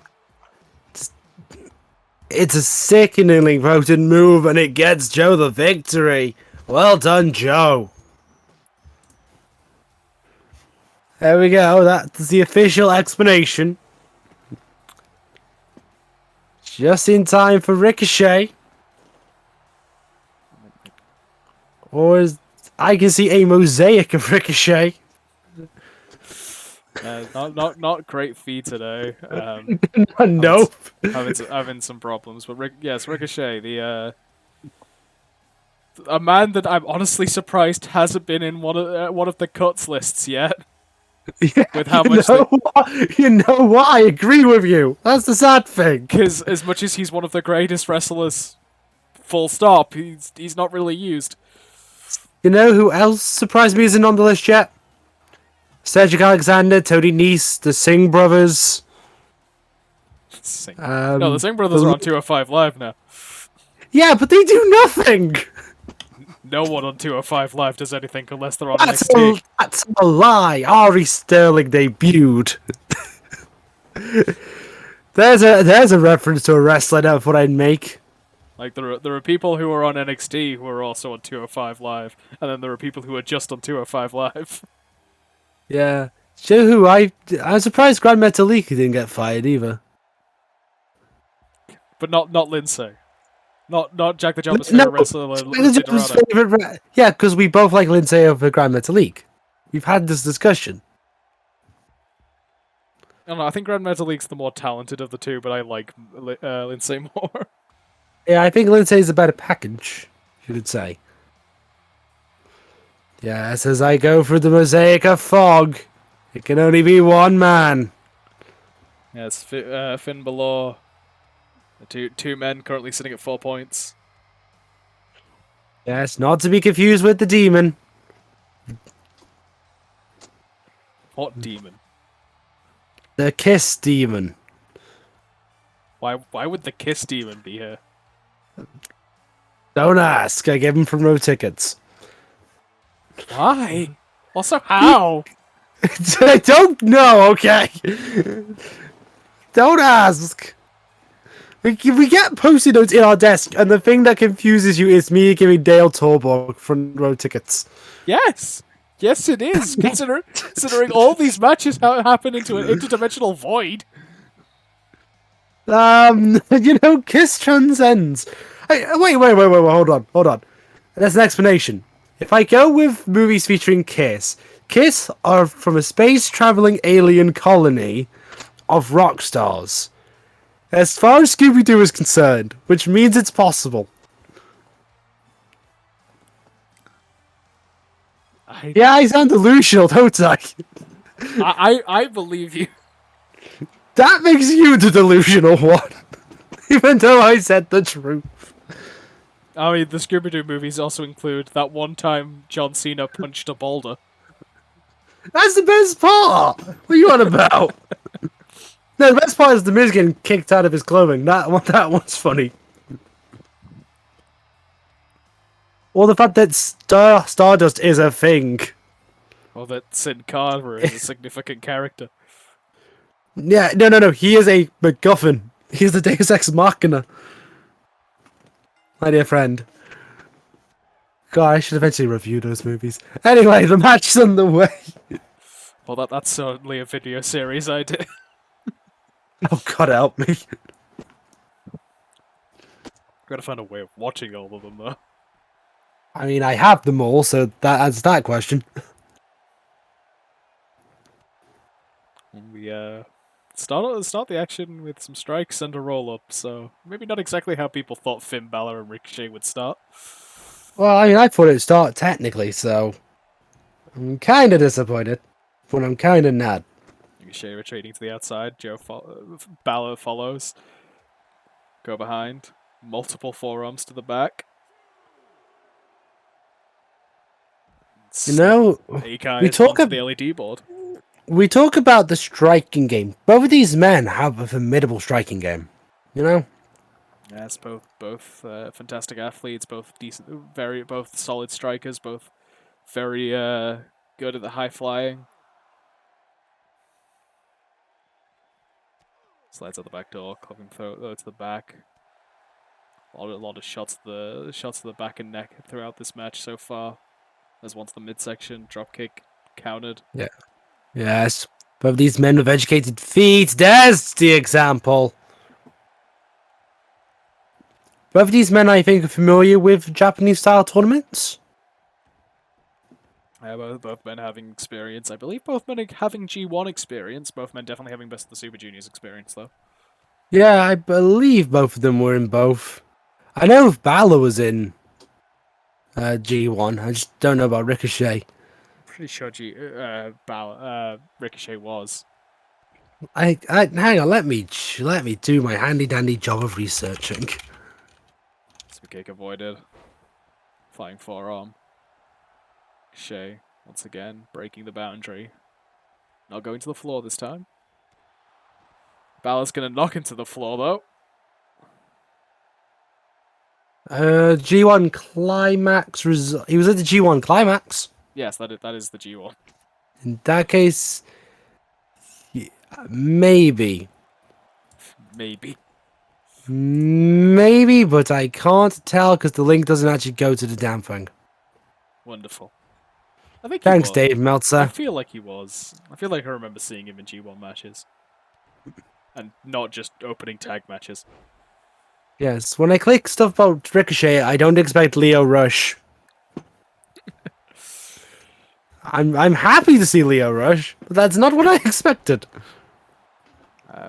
It's a sickeningly potent move, and it gets Joe the victory. Well done, Joe. There we go. That's the official explanation. Just in time for Ricochet. Or I can see a mosaic of Ricochet. Not great feed today. Nope. Having some problems, but yes, Ricochet, a man that I'm honestly surprised hasn't been in one of the cuts lists yet. Yeah, with how much you know what? I agree with you. That's the sad thing. Because as much as he's one of the greatest wrestlers, full stop, he's not really used. You know who else surprised me isn't on the list yet? Cedric Alexander, Tony Nese, the Singh brothers. No, the Singh brothers are on 205 Live now. Yeah, but they do nothing. No one on 205 Live does anything unless they're on NXT. That's a lie. Ari Sterling debuted. There's a reference to a wrestler I thought I'd make. Like there are people who are on NXT who are also on 205 Live, and then there are people who are just on 205 Live. Yeah. Do you know who I'm surprised Grand Metalik didn't get fired either. But not Lindsay. Not Jack the Jobber's favorite wrestler. Yeah, because we both like Lindsay over Grand Metalik. We've had this discussion. I don't know, I think Grand Metalik's the more talented of the two, but I like Lindsay more. Yeah, I think Lindsay's a better package, you could say. Yes, as I go through the mosaic of fog, it can only be one man. Yes, Finn Bálor. Two men currently sitting at 4 points. Yes, not to be confused with the demon. What demon? The Kiss demon. Why would the Kiss demon be here? Don't ask. I gave him from row tickets. Why? Also, how? I don't know, okay? Don't ask. We get post-it notes in our desk, and the thing that confuses you is me giving Dale Torborg front row tickets. Yes! Yes, it is, considering all these matches happen into an interdimensional void. Kiss transcends. Wait, hold on. There's an explanation. If I go with movies featuring Kiss are from a space-traveling alien colony of rock stars. As far as Scooby-Doo is concerned, which means it's possible. I sound delusional, don't I? I believe you. That makes you the delusional one. Even though I said the truth. I mean, the Scooby-Doo movies also include that one time John Cena punched a boulder. That's the best part. What are you on about? No, the best part is the Miz getting kicked out of his clothing. That one's funny. Or the fact that Stardust is a thing. Or that Sin Cara is a significant character. Yeah, no. He is a MacGuffin. He's the Deus Ex Machina. My dear friend. God, I should eventually review those movies. Anyway, the match is underway. Well, that's certainly a video series idea. Oh, God help me. Gotta find a way of watching all of them, though. I mean, I have them all, so that answers that question. We start the action with some strikes and a roll-up, so maybe not exactly how people thought Finn Balor and Ricochet would start. Well, I mean, I thought it would start technically, so I'm kind of disappointed, but I'm kind of not. Ricochet retreating to the outside, Balor follows. Go behind. Multiple forearms to the back. You know, we talk about the LED board. We talk about the striking game. Both of these men have a formidable striking game. You know? Yes, both fantastic athletes, both decent, both solid strikers, both very good at the high flying. Slides out the back door, clubbing to the back. A lot of shots to the back and neck throughout this match so far. There's one to the midsection, drop kick, countered. Yeah. Yes. Both of these men with educated feet. There's the example. Both of these men, I think, are familiar with Japanese-style tournaments. Both men having experience. I believe both men having G1 experience. Both men definitely having Best of the Super Juniors experience, though. Yeah, I believe both of them were in both. I know if Bálor was in G1. I just don't know about Ricochet. Pretty sure Ricochet was. I hang on. Let me do my handy dandy job of researching. Super kick avoided. Flying forearm. Ricochet once again breaking the boundary. Not going to the floor this time. Balor's gonna knock him to the floor though. G1 Climax result. He was at the G1 Climax. Yes, that is the G1. In that case, maybe. Maybe, but I can't tell because the link doesn't actually go to the damn thing. Wonderful. I think Thanks, Dave Meltzer. I feel like he was. I feel like I remember seeing him in G1 matches. And not just opening tag matches. Yes, when I click stuff about Ricochet, I don't expect Leo Rush. I'm happy to see Leo Rush, but that's not what I expected.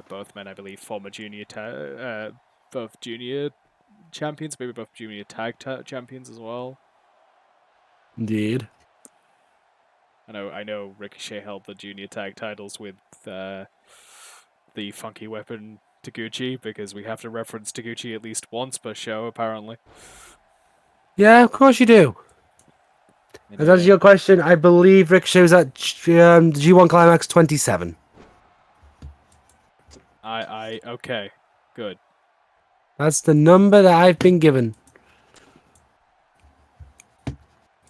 Both men, I believe, former both junior champions, maybe both junior tag champions as well. Indeed. I know Ricochet held the junior tag titles with the Funky Weapon Taguchi, because we have to reference Taguchi at least once per show, apparently. Yeah, of course you do. As answer your question, I believe Ricochet was at G1 Climax 27. Okay, good. That's the number that I've been given.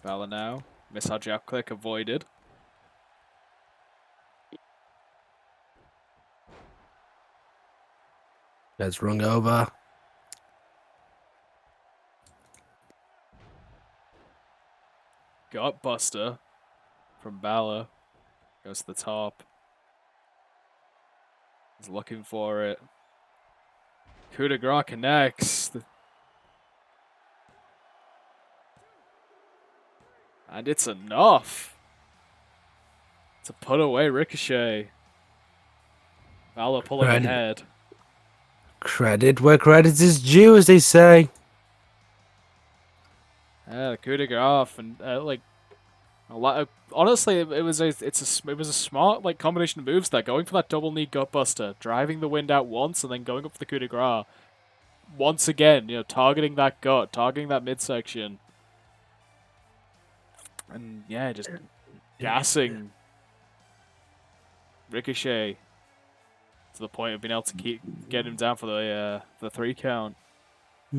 Balor now. Miss jab click avoided. Gets rung over. Gut buster from Balor. Goes to the top. He's looking for it. Coup de grace connects. And it's enough to put away Ricochet. Balor pulling ahead. Credit where credit is due, as they say. The coup de grace and Honestly, it was a smart like combination of moves there. Going for that double knee gutbuster, driving the wind out once, and then going up for the coup de grace. Once again, targeting that gut, targeting that midsection, and yeah, just gassing Ricochet to the point of being able to get him down for the 3 count. So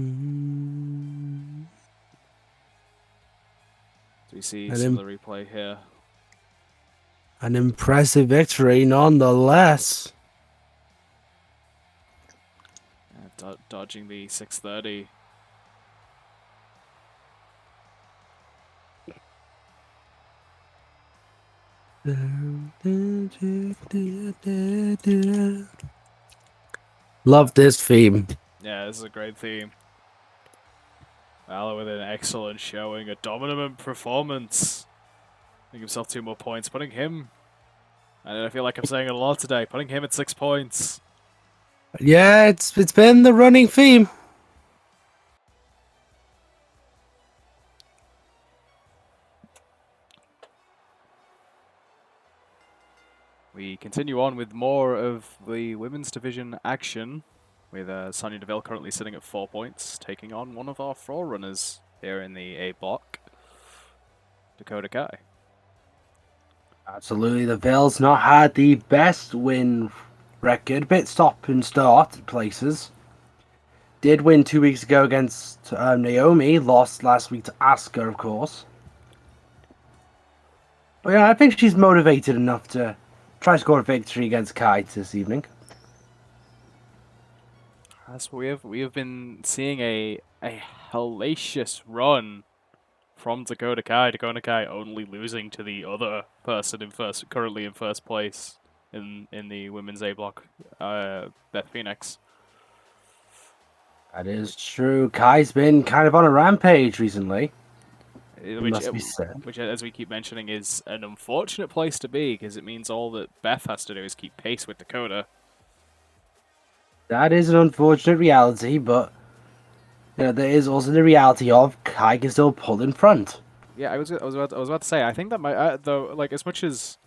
we see some of the replay here. An impressive victory nonetheless. Dodging the 630. Love this theme. Yeah, this is a great theme. Bálor with an excellent showing, a dominant performance. Making himself 2 more points, putting him, and I feel like I'm saying it a lot today, putting him at 6 points. Yeah, it's been the running theme. We continue on with more of the women's division action, with Sonya Deville currently sitting at 4 points, taking on one of our forerunners here in the A block, Dakota Kai. Absolutely, the Vale's not had the best win record. Bit stop and start places. Did win 2 weeks ago against Naomi. Lost last week to Asuka, of course. But yeah, I think she's motivated enough to try to score a victory against Kai this evening. As we have been seeing a hellacious run from Dakota Kai only losing to the other person currently in first place in the women's A block, Beth Phoenix. That is true. Kai's been kind of on a rampage recently. Which, as we keep mentioning, is an unfortunate place to be, because it means all that Beth has to do is keep pace with Dakota. That is an unfortunate reality, but there is also the reality of Kai can still pull in front. Yeah, I was about to say, I think that though, like, as much as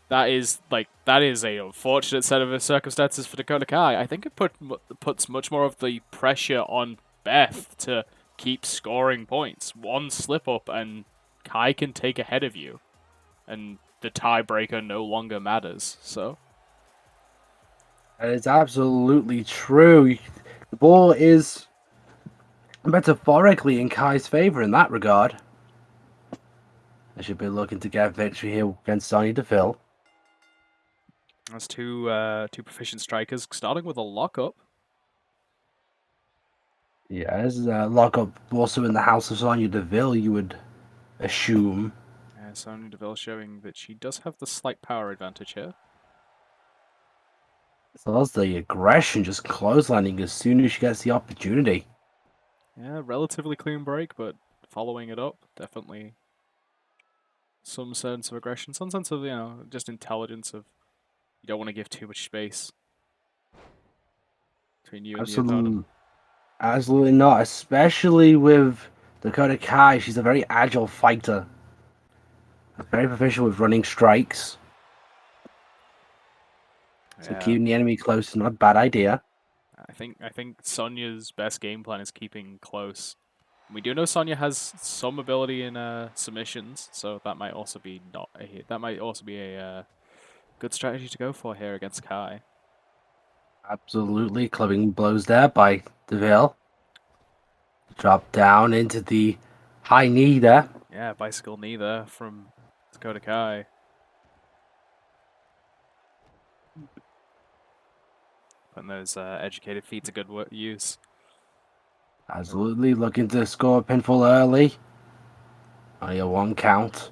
that is a unfortunate set of circumstances for Dakota Kai, I think it puts much more of the pressure on Beth to keep scoring points. One slip up and Kai can take ahead of you, and the tiebreaker no longer matters. So That is absolutely true. The ball is metaphorically in Kai's favor in that regard. They should be looking to get a victory here against Sonya Deville. that's two proficient strikers starting with a lockup. Yeah, this is a lockup also in the house of Sonya Deville, you would assume. Sonya Deville showing that she does have the slight power advantage here. So that's the aggression, just clotheslining as soon as she gets the opportunity. Yeah, relatively clean break, but following it up, definitely some sense of aggression, some sense of, just intelligence of you don't want to give too much space between you and the opponent. Absolutely not, especially with Dakota Kai. She's a very agile fighter. Very proficient with running strikes. So Yeah. keeping the enemy close is not a bad idea. I think Sonya's best game plan is keeping close. We do know Sonya has some ability in submissions, so that might also be a good strategy to go for here against Kai. Absolutely, clubbing blows there by Deville. Drop down into the high knee there. Yeah, bicycle knee there from Dakota Kai. Putting those educated feet to good use. Absolutely, looking to score a pinfall early. Only a 1 count.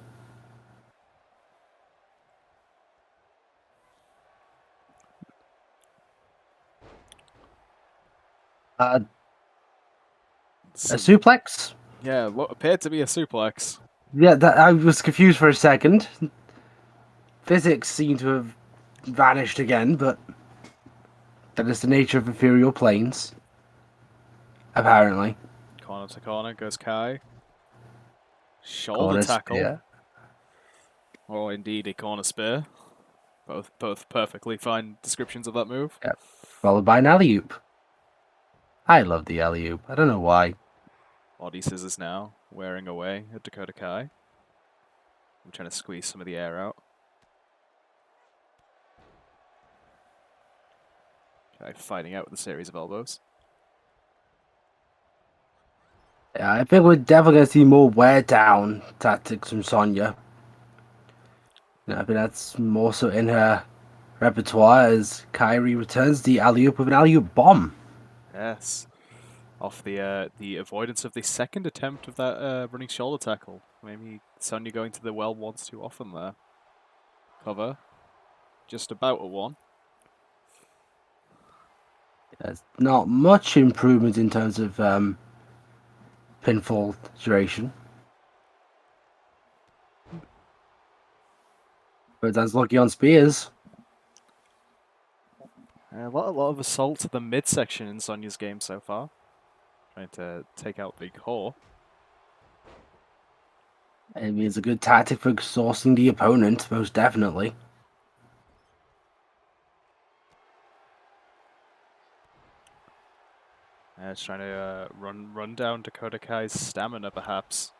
A suplex? Yeah, what appeared to be a suplex. Yeah, I was confused for a second. Physics seem to have vanished again, but that is the nature of ethereal planes. Apparently. Corner to corner goes Kai. Shoulder Corner tackle. spear. or indeed a corner spear. Both perfectly fine descriptions of that move. Yeah. Followed by an alley-oop. I love the alley-oop. I don't know why. Body scissors now, wearing away at Dakota Kai. I'm trying to squeeze some of the air out. Kai fighting out with a series of elbows. Yeah, I think we're definitely going to see more wear-down tactics from Sonya. I think that's more so in her repertoire as Kyrie returns the alley-oop with an alley-oop bomb. Yes. Off the avoidance of the second attempt of that running shoulder tackle. Maybe Sonya going to the well once too often there. Cover. Just about a one. There's not much improvement in terms of pinfall duration. But that's lucky on spears. A lot of assault to the midsection in Sonya's game so far. Trying to take out the core. I mean, it's a good tactic for exhausting the opponent, most definitely. Just trying to run down Dakota Kai's stamina, perhaps.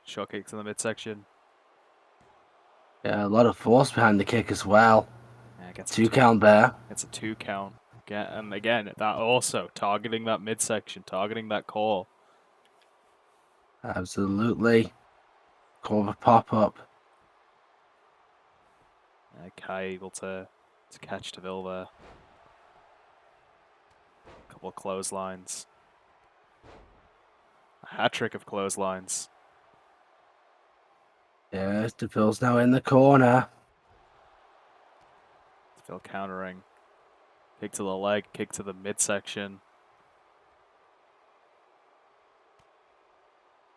Short kick to the midsection. Yeah, a lot of force behind the kick as well. Yeah, gets 2 count there. It's a 2 count. And again, that also targeting that midsection, targeting that core. Absolutely. Core pop up. Kai able to catch Deville there. A couple of clotheslines. A hat trick of clotheslines. Yes, Deville's now in the corner. Deville countering. Kick to the leg, kick to the midsection.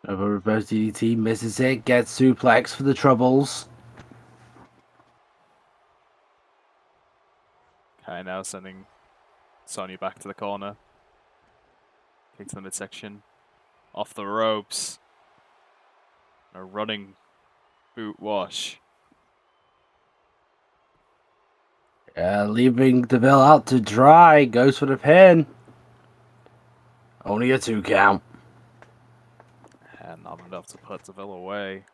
Over reverse DDT, misses it, gets suplex for the troubles. Kai now sending Sonya back to the corner. Kick to the midsection. Off the ropes. A running boot wash. Yeah, leaving Deville out to dry. Goes for the pin. Only a 2 count. And not enough to put Deville away.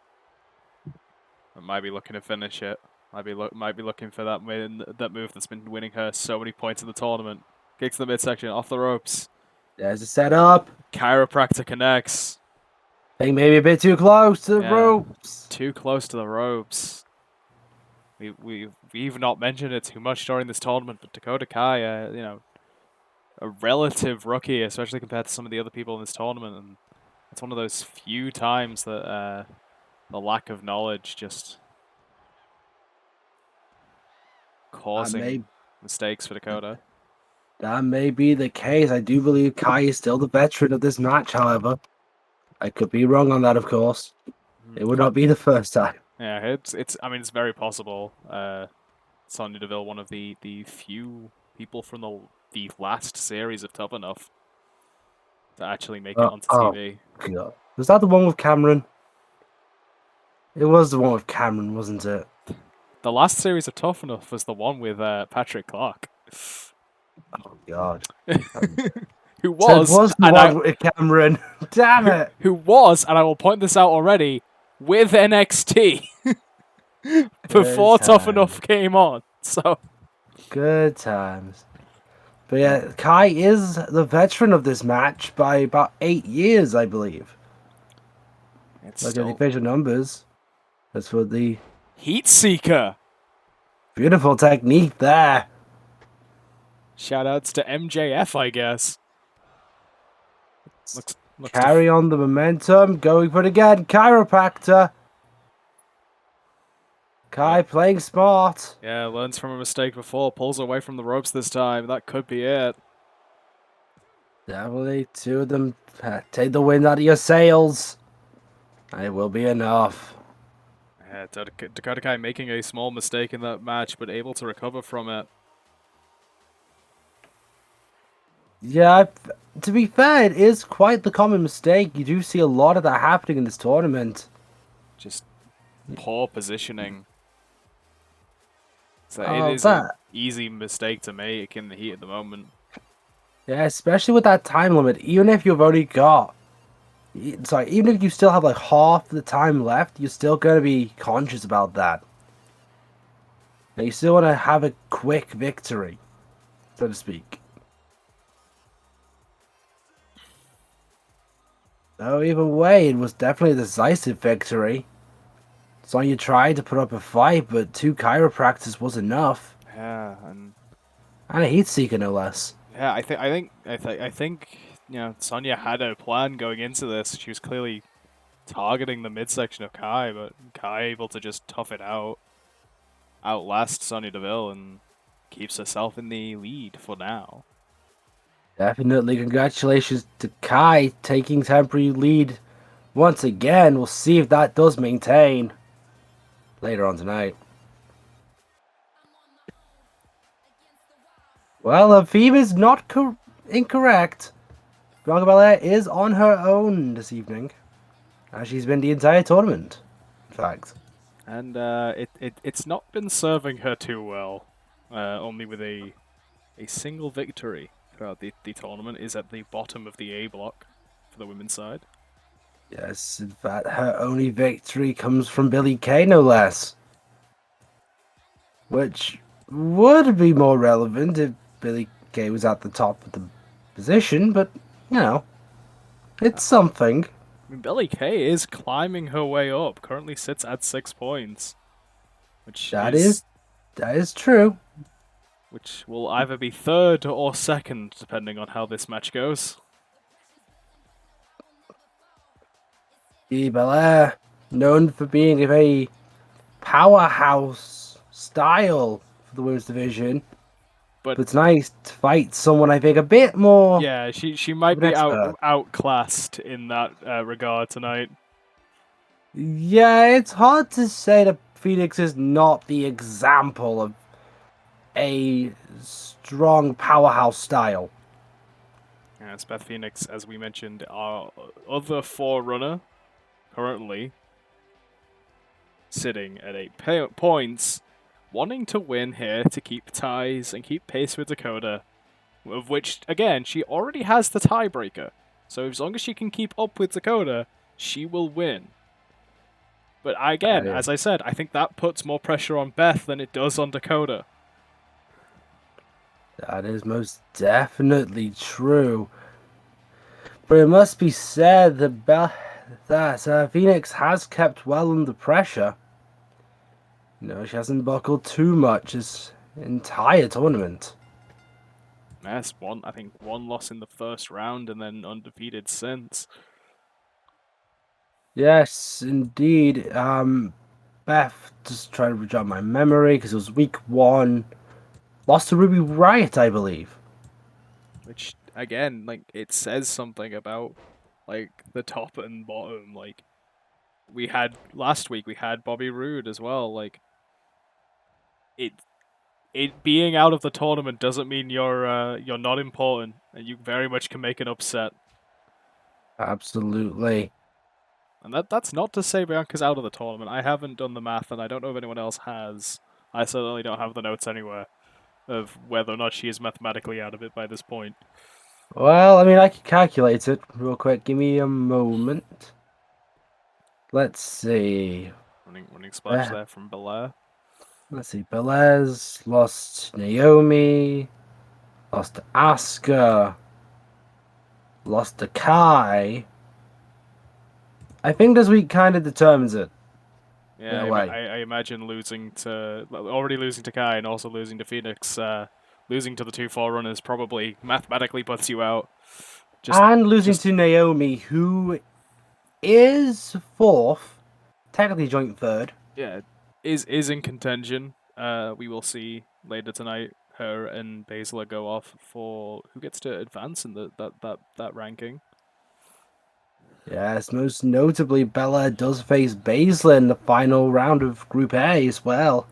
But might be looking to finish it. Might be looking for that move that's been winning her so many points in the tournament. Kick to the midsection, off the ropes. There's a setup. Chiropractor connects. I think maybe a bit too close to the ropes. Too close to the ropes. We've not mentioned it too much during this tournament, but Dakota Kai, a relative rookie, especially compared to some of the other people in this tournament, and it's one of those few times that the lack of knowledge just causing mistakes for Dakota. That may be the case. I do believe Kai is still the veteran of this match, however. I could be wrong on that, of course. It would not be the first time. Yeah, it's very possible. Sonya Deville, one of the few people from the last series of Tough Enough to actually make it onto TV. God. Was that the one with Cameron? It was the one with Cameron, wasn't it? The last series of Tough Enough was the one with Patrick Clark. Oh, God. Who was, so it was the one with Cameron. Damn it. Who was, and I will point this out already, with NXT before Tough Enough came on. So good times. But yeah, Kai is the veteran of this match by about 8 years, I believe. It's Look at the official numbers. That's for the Heat Seeker. Beautiful technique there. Shoutouts to MJF, I guess. Looks Carry on the momentum. Going for it again. Chiropractor. Kai playing smart. Yeah, learns from a mistake before. Pulls away from the ropes this time. That could be it. Definitely 2 of them take the wind out of your sails. And it will be enough. Yeah, Dakota Kai making a small mistake in that match, but able to recover from it. Yeah, to be fair, it is quite the common mistake. You do see a lot of that happening in this tournament. Just poor positioning. So it Oh, is an that. easy mistake to make in the heat at the moment. Yeah, especially with that time limit. Even if you've only got. Sorry, even if you still have like half the time left, you're still going to be conscious about that. And you still want to have a quick victory, so to speak. So either way, it was definitely a decisive victory. Sonya tried to put up a fight, but 2 chiropractors was enough. Yeah, and And a heat seeker, no less. yeah, I think you know Sonya had a plan going into this. She was clearly targeting the midsection of Kai, but Kai able to just tough it out, outlast Sonya Deville, and keeps herself in the lead for now. Definitely congratulations to Kai taking temporary lead once again. We'll see if that does maintain later on tonight. Well, Phoebe's not incorrect. Bianca Belair is on her own this evening, as she's been the entire tournament, in fact. And it's not been serving her too well. Only with a single victory throughout the tournament is at the bottom of the A block for the women's side. Yes, in fact, her only victory comes from Billie Kay, no less. Which would be more relevant if Billie Kay was at the top of the position, but, you know, it's something. I mean, Billie Kay is climbing her way up. Currently sits at 6 points, which That is is that is true. which will either be third or second, depending on how this match goes. Brie Belair, known for being a very powerhouse style for the women's division, But but it's nice to fight someone I think a bit more yeah, she of might an be expert. outclassed in that regard tonight. Yeah, it's hard to say that Phoenix is not the example of a strong powerhouse style. Yes, Beth Phoenix, as we mentioned, our other forerunner currently sitting at 8 points, wanting to win here to keep ties and keep pace with Dakota, of which, again, she already has the tiebreaker. So as long as she can keep up with Dakota, she will win. But again, Yeah, as I said, I think that puts more pressure on Beth than it does on Dakota. that is most definitely true. But it must be said that Phoenix has kept well under pressure. She hasn't buckled too much this entire tournament. Yes, I think one loss in the first round and then undefeated since. Yes, indeed. Beth, just trying to jog my memory because it was week 1. Lost to Ruby Riott, I believe. Which again, like it says something about like the top and bottom. Like we had last week, we had Bobby Roode as well. Like it it being out of the tournament doesn't mean you're not important, and you very much can make an upset. Absolutely. And that's not to say Bianca's out of the tournament. I haven't done the math, and I don't know if anyone else has. I certainly don't have the notes anywhere of whether or not she is mathematically out of it by this point. Well, I mean, I can calculate it real quick. Give me a moment. Let's see. Running splash Uh, there from Belair. let's see. Belez lost to Naomi. Lost to Asuka. Lost to Kai. I think this week kind of determines it. In Yeah, a way. I imagine already losing to Kai and also losing to Phoenix, losing to the two forerunners probably mathematically puts you out. And losing Just to Naomi, who is 4th. Technically joint 3rd. yeah, is in contention. We will see later tonight. Her and Baszler go off for who gets to advance in that ranking. Yes, most notably, Bella does face Baszler in the final round of Group A as well.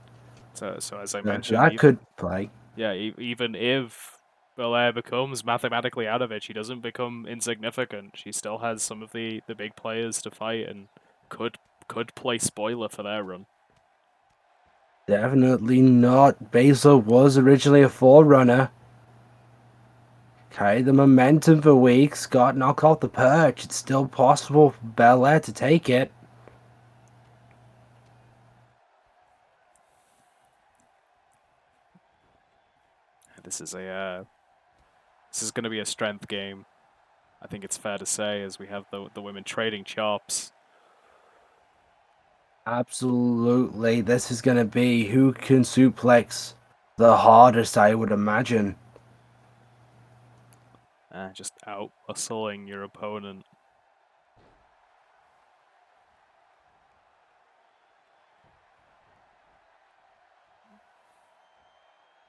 So as I So mentioned, that could play. even if Belair becomes mathematically out of it, she doesn't become insignificant. She still has some of the big players to fight and could could play spoiler for their run. Definitely not. Baszler was originally a forerunner. Carried the momentum for weeks, got knocked off the perch. It's still possible for Belair to take it. This is going to be a strength game. I think it's fair to say, as we have the women trading chops. Absolutely. This is going to be who can suplex the hardest, I would imagine. Just out-hustling your opponent.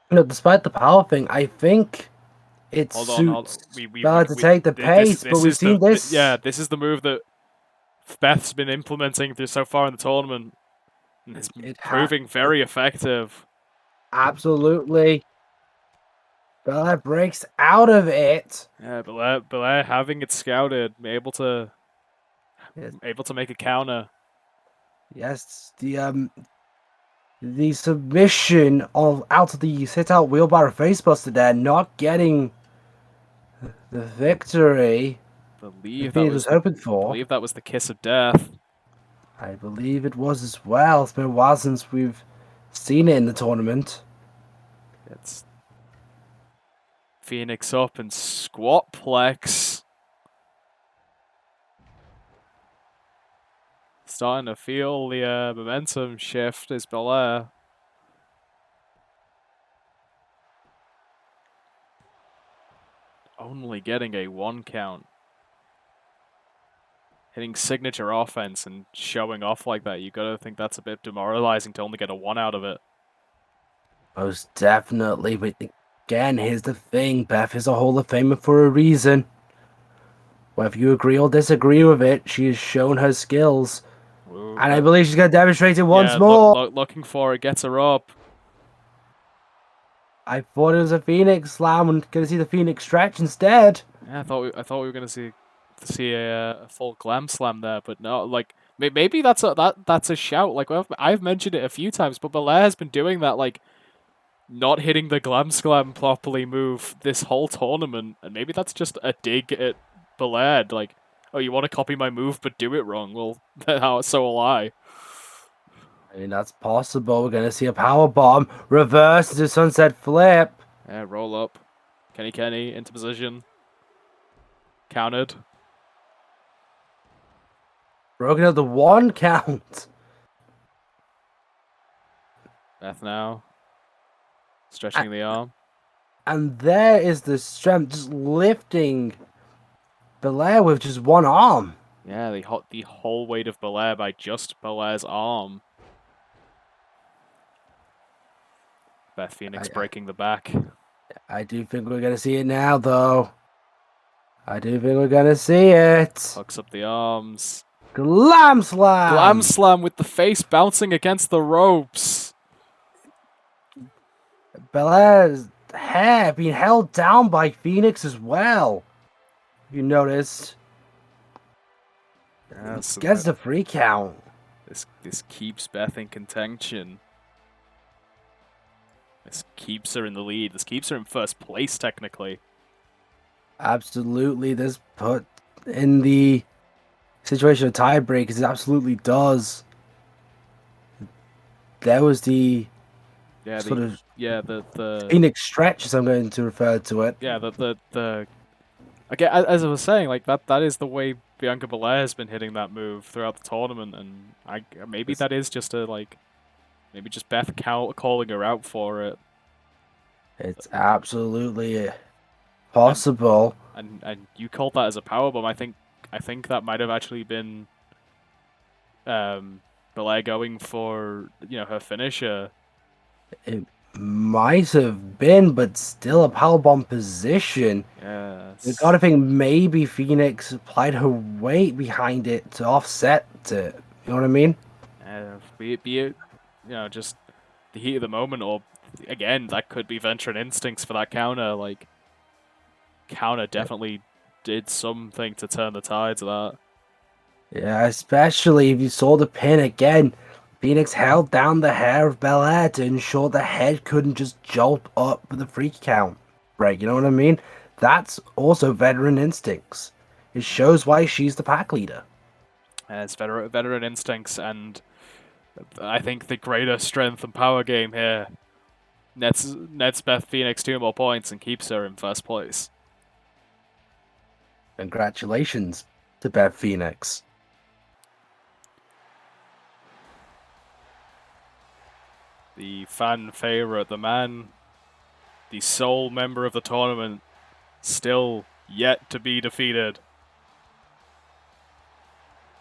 Despite the power thing, I think it suits Bella to take the pace, but we've seen this. This is the move that Beth's been implementing so far in the tournament. And it's proving very effective. Absolutely. Belair breaks out of it. Yeah, Belair having it scouted, able to make a counter. Yes, the submission out of the sit-out wheelbarrow facebuster there, not getting the victory. I believe that was hoping for. I believe that was the kiss of death. I believe it was as well. It's been a while since we've seen it in the tournament. It's Phoenix up and squat plex. Starting to feel the momentum shift is Belair. Only getting a 1 count. Hitting signature offense and showing off like that, you gotta think that's a bit demoralizing to only get a 1 out of it. Most definitely, but again, here's the thing. Beth is a Hall of Famer for a reason. Whether you agree or disagree with it, she has shown her skills. Ooh, and I believe she's going to demonstrate it once more. Looking for it, gets her up. I thought it was a Phoenix Slam and going to see the Phoenix stretch instead. Yeah, I thought we were going to see a full glam slam there, but no, like maybe that's a shout. Like I've mentioned it a few times, but Belair has been doing that, like not hitting the glam slam properly move this whole tournament, and maybe that's just a dig at Belair. Like, oh, you want to copy my move but do it wrong? Well, so will I. I mean, that's possible. We're going to see a power bomb reverse to sunset flip. Yeah, roll up. Kenny into position. Countered. Broken up the 1 count. Beth now. Stretching the arm. And there is the strength, just lifting Belair with just 1 arm. Yeah, the whole weight of Belair by just Belair's arm. Beth Phoenix breaking the back. I do think we're going to see it now, though. I do think we're going to see it. Hooks up the arms. Glam slam! Glam slam with the face bouncing against the ropes. Belair's hair being held down by Phoenix as well. You noticed. Yeah, so gets the 3 count. This keeps Beth in contention. This keeps her in the lead. This keeps her in first place, technically. Absolutely. This put in the situation of tiebreakers. It absolutely does. There was the the Phoenix stretch, as I'm going to refer to it. Yeah, again, as I was saying, like that is the way Bianca Belair has been hitting that move throughout the tournament, and maybe that is just maybe just Beth calling her out for it. It's absolutely possible. And you called that as a powerbomb. I think that might have actually been Belair going for her finisher. It might have been, but still a powerbomb position. Yeah. You gotta think maybe Phoenix applied her weight behind it to offset it. You know what I mean? Be it just the heat of the moment, or again, that could be veteran instincts for that counter. Like, counter definitely did something to turn the tides of that. Yeah, especially if you saw the pin again. Phoenix held down the hair of Belair to ensure the head couldn't just jolt up with a freak count. Right, you know what I mean? That's also veteran instincts. It shows why she's the pack leader. It's veteran instincts, and I think the greater strength and power game here nets Beth Phoenix 2 more points and keeps her in first place. Congratulations to Beth Phoenix. The fan favorite, the sole member of the tournament, still yet to be defeated.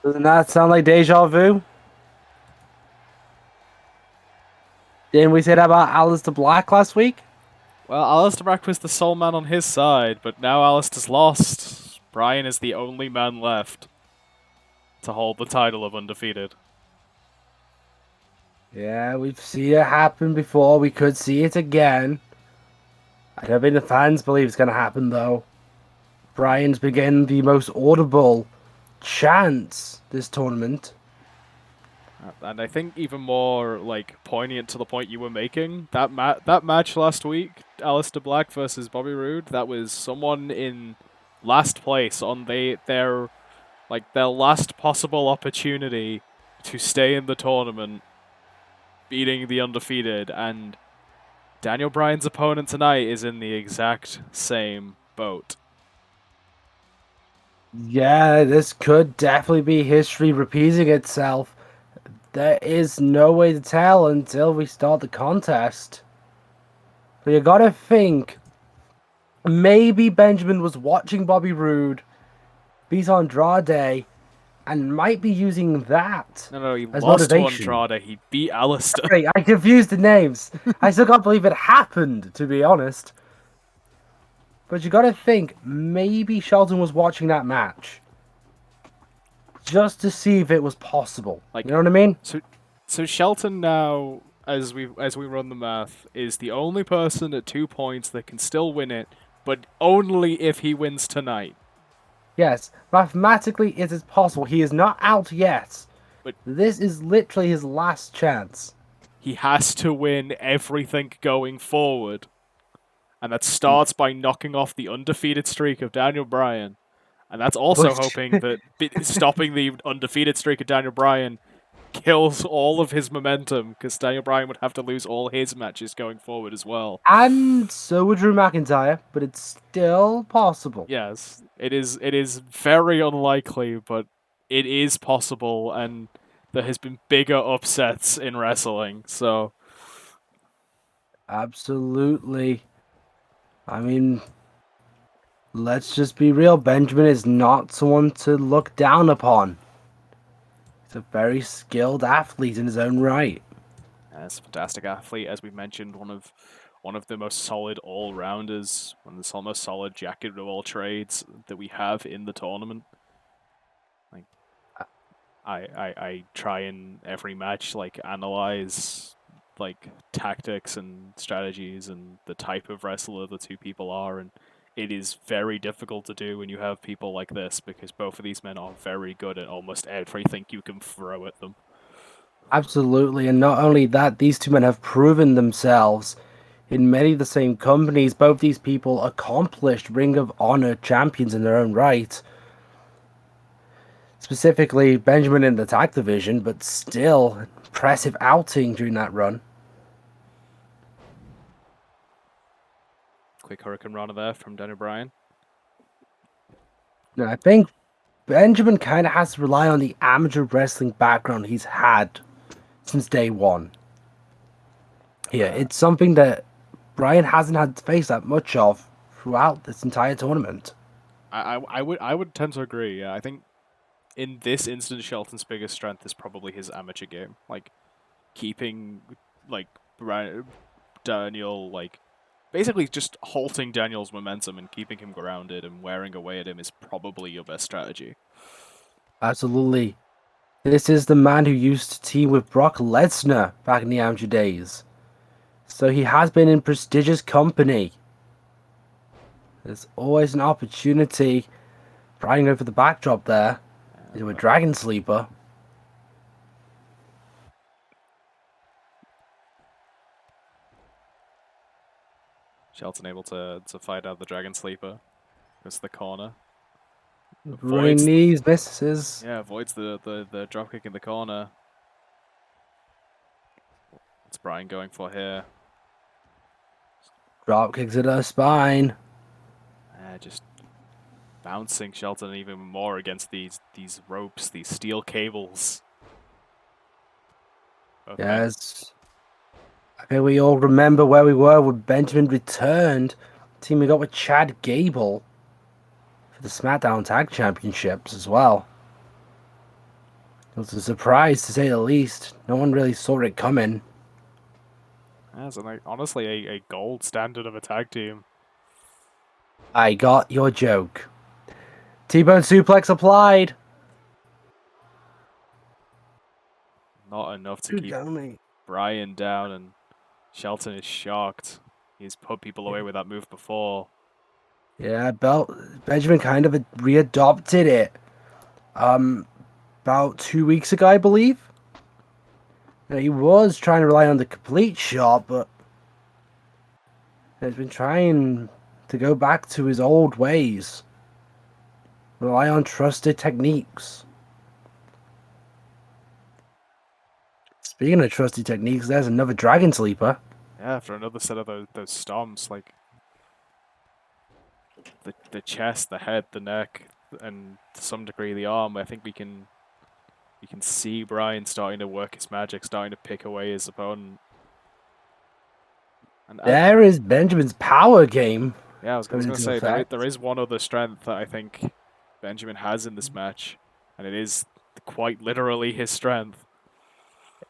Doesn't that sound like deja vu? Didn't we say that about Aleister Black last week? Well, Aleister Black was the sole man on his side, but now Aleister's lost. Bryan is the only man left to hold the title of undefeated. Yeah, we've seen it happen before. We could see it again. I don't think the fans believe it's going to happen, though. Bryan's been getting the most audible chants this tournament. And I think even more poignant to the point you were making, that match last week, Aleister Black versus Bobby Roode, that was someone in last place on their last possible opportunity to stay in the tournament, beating the undefeated, and Daniel Bryan's opponent tonight is in the exact same boat. Yeah, this could definitely be history repeating itself. There is no way to tell until we start the contest. But you gotta think, maybe Benjamin was watching Bobby Roode beat Andrade and might be using that No, he as lost motivation. to Andrade. He beat Aleister. Sorry, I confused the names. I still can't believe it happened, to be honest. But you gotta think, maybe Shelton was watching that match just to see if it was possible. You know what I mean? So Shelton now, as we run the math, is the only person at 2 points that can still win it, but only if he wins tonight. Yes, mathematically it is possible. He is not out yet. But this is literally his last chance. He has to win everything going forward. And that starts by knocking off the undefeated streak of Daniel Bryan. And that's also hoping that stopping the undefeated streak of Daniel Bryan kills all of his momentum, because Daniel Bryan would have to lose all his matches going forward as well. And so would Drew McIntyre, but it's still possible. Yes, it is very unlikely, but it is possible, and there has been bigger upsets in wrestling, so... Absolutely. I mean, let's just be real. Benjamin is not someone to look down upon. He's a very skilled athlete in his own right. He's a fantastic athlete, as we mentioned, one of the most solid all-rounders, one of the most solid jack of all trades that we have in the tournament. I try in every match analyze tactics and strategies and the type of wrestler the two people are, and it is very difficult to do when you have people like this, because both of these men are very good at almost everything you can throw at them. Absolutely, and not only that, these two men have proven themselves in many of the same companies. Both these people accomplished Ring of Honor champions in their own right. Specifically, Benjamin in the tag division, but still impressive outing during that run. Quick Hurricane Rana there from Daniel Bryan. Now, I think Benjamin kind of has to rely on the amateur wrestling background he's had since day one. Yeah, it's something that Bryan hasn't had to face that much of throughout this entire tournament. I would tend to agree. Yeah, I think in this instance, Shelton's biggest strength is probably his amateur game. Keeping Daniel basically just halting Daniel's momentum and keeping him grounded and wearing away at him is probably your best strategy. Absolutely. This is the man who used to team with Brock Lesnar back in the amateur days. So he has been in prestigious company. There's always an opportunity. Bryan over the backdrop there. into a Dragon Sleeper. Shelton able to fight out the Dragon Sleeper. Goes to the corner. Running knees, misses. Yeah, avoids the dropkick in the corner. What's Bryan going for here? Drop kicks to the spine. Just bouncing Shelton even more against these ropes, these steel cables. Okay. Yes. I think we all remember where we were when Benjamin returned. Teaming up with Chad Gable for the SmackDown Tag Championships as well. It was a surprise to say the least. No one really saw it coming. That's honestly a gold standard of a tag team. I got your joke. T-bone suplex applied. Not enough to keep Bryan down, and Shelton is shocked. He's put people away with that move before. Yeah, Benjamin kind of readopted it. About 2 weeks ago, I believe. Now, he was trying to rely on the complete shot, but he's been trying to go back to his old ways. Rely on trusted techniques. Speaking of trusted techniques, there's another Dragon Sleeper. Yeah, after another set of those stomps, like the chest, the head, the neck, and to some degree the arm. I think we can see Bryan starting to work his magic, starting to pick away his opponent. And there is Benjamin's power game. Yeah, I was going to say there is one other strength that I think Benjamin has in this match, and it is quite literally his strength.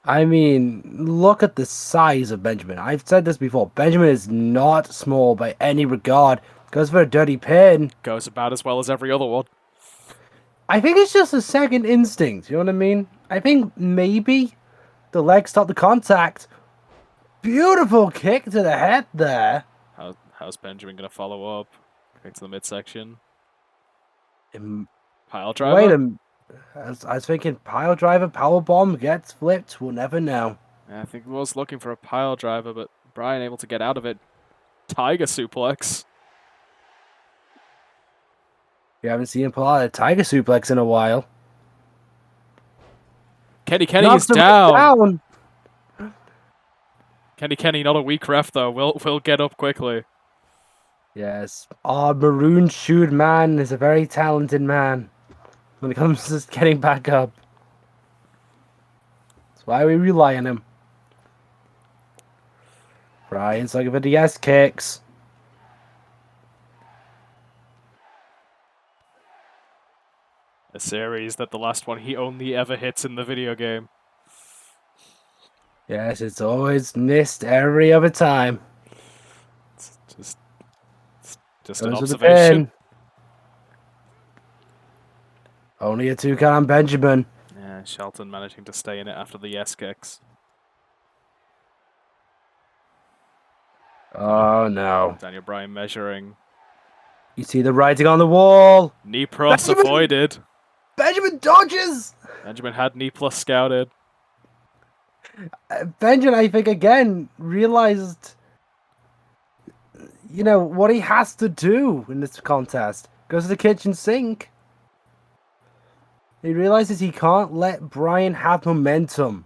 I mean, look at the size of Benjamin. I've said this before. Benjamin is not small by any regard. Goes for a dirty pin. Goes about as well as every other one. I think it's just a second instinct. You know what I mean? I think maybe the leg stopped the contact. Beautiful kick to the head there. How's Benjamin going to follow up? Kick to the midsection. Pile driver? Wait a minute. I was thinking pile driver, power bomb gets flipped. We'll never know. Yeah, I think he was looking for a pile driver, but Bryan able to get out of it. Tiger suplex. We haven't seen him pull out a tiger suplex in a while. Kenny is down. Kenny, not a weak ref though. We'll get up quickly. Yes, our maroon shoed man is a very talented man when it comes to getting back up. That's why we rely on him. Bryan's looking for the yes kicks. A series that the last one he only ever hits in the video game. Yes, it's always missed every other time. It's just an observation. Only a 2 count on Benjamin. Yeah, Shelton managing to stay in it after the yes kicks. Oh no. Daniel Bryan measuring. You see the writing on the wall. Knee plus avoided. Benjamin dodges. Benjamin had knee plus scouted. Benjamin, I think, again, realized, you know, what he has to do in this contest. Goes to the kitchen sink. He realizes he can't let Bryan have momentum.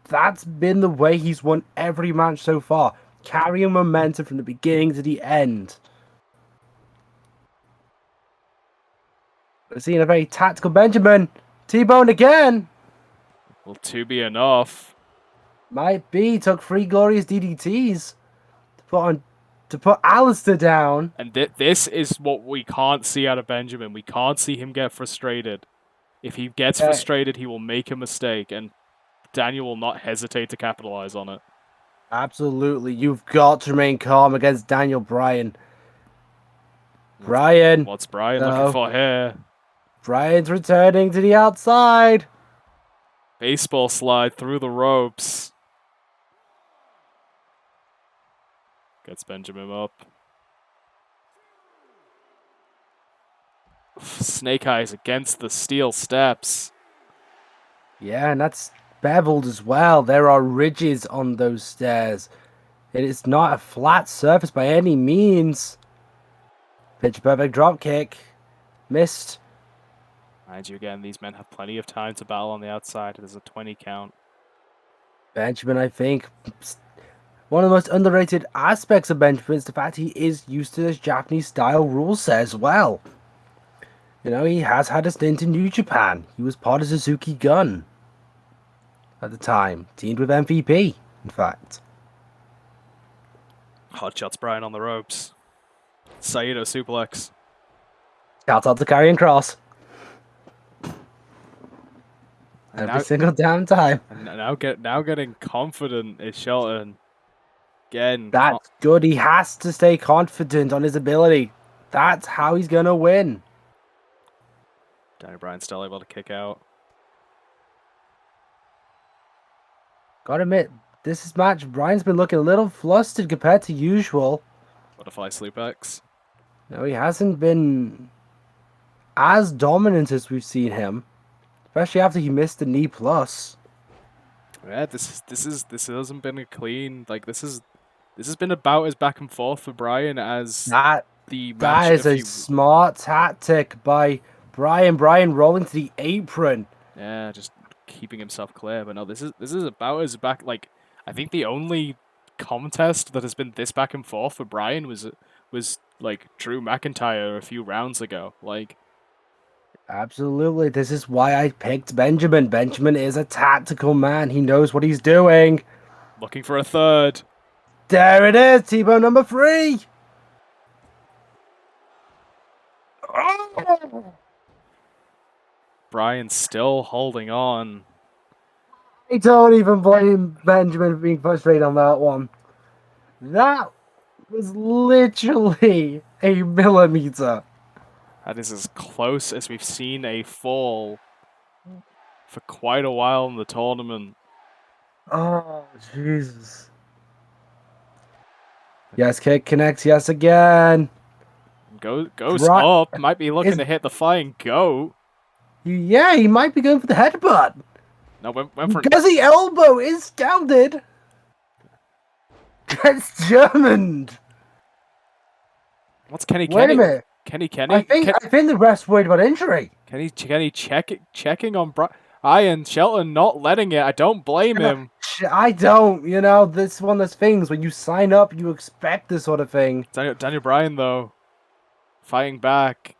That's been the way he's won every match so far. Carrying momentum from the beginning to the end. We're seeing a very tactical Benjamin. T-bone again. Will 2 be enough? Might be. Took 3 glorious DDTs to put Alistair down. And this is what we can't see out of Benjamin. We can't see him get frustrated. If he gets frustrated, he will make a mistake, and Daniel will not hesitate to capitalize on it. Absolutely. You've got to remain calm against Daniel Bryan. Bryan. What's Bryan looking for here? Bryan's returning to the outside. Baseball slide through the ropes. Gets Benjamin up. Snake Eyes against the steel steps. Yeah, and that's beveled as well. There are ridges on those stairs. It is not a flat surface by any means. Pitch perfect drop kick. Missed. Mind you, again, these men have plenty of time to battle on the outside. There's a 20 count. Benjamin, I think, one of the most underrated aspects of Benjamin is the fact he is used to this Japanese style rule set as well. You know, he has had a stint in New Japan. He was part of Suzuki Gun at the time, teamed with MVP, in fact. Hot shots Bryan on the ropes. Saito suplex. Shout out to Karrion Cross. Every now, single damn time. And now getting confident is Shelton. Again. That's good. He has to stay confident on his ability. That's how he's going to win. Daniel Bryan still able to kick out. Gotta admit, this match, Bryan's been looking a little flustered compared to usual. Butterfly sleepex. No, he hasn't been as dominant as we've seen him. Especially after he missed the knee plus. Yeah, this hasn't been a clean, like this has been about as back and forth for Bryan as the match. That is a smart tactic by Bryan. Bryan rolling to the apron. Yeah, just keeping himself clear. But no, this is about as back. Like, I think the only contest that has been this back and forth for Bryan was like Drew McIntyre a few rounds ago. Like, absolutely, this is why I picked Benjamin. Benjamin is a tactical man. He knows what he's doing. Looking for a third. There it is, T-Bone number 3. Oh! Bryan still holding on. I don't even blame Benjamin for being frustrated on that one. That was literally a millimeter. That is as close as we've seen a fall for quite a while in the tournament. Oh, Jesus. Yes, kick connects, yes again. Goes up, might be looking to hit the flying goat. Yeah, he might be going for the headbutt. No, went for Guzzy elbow is counted. Gets Germaned. What's Kenny? Wait a minute. Kenny. I think the ref's worried about injury. Kenny checking on Bryan. Shelton not letting it. I don't blame him. I don't. You know, this is one of those things when you sign up, you expect this sort of thing. Daniel Bryan though, fighting back.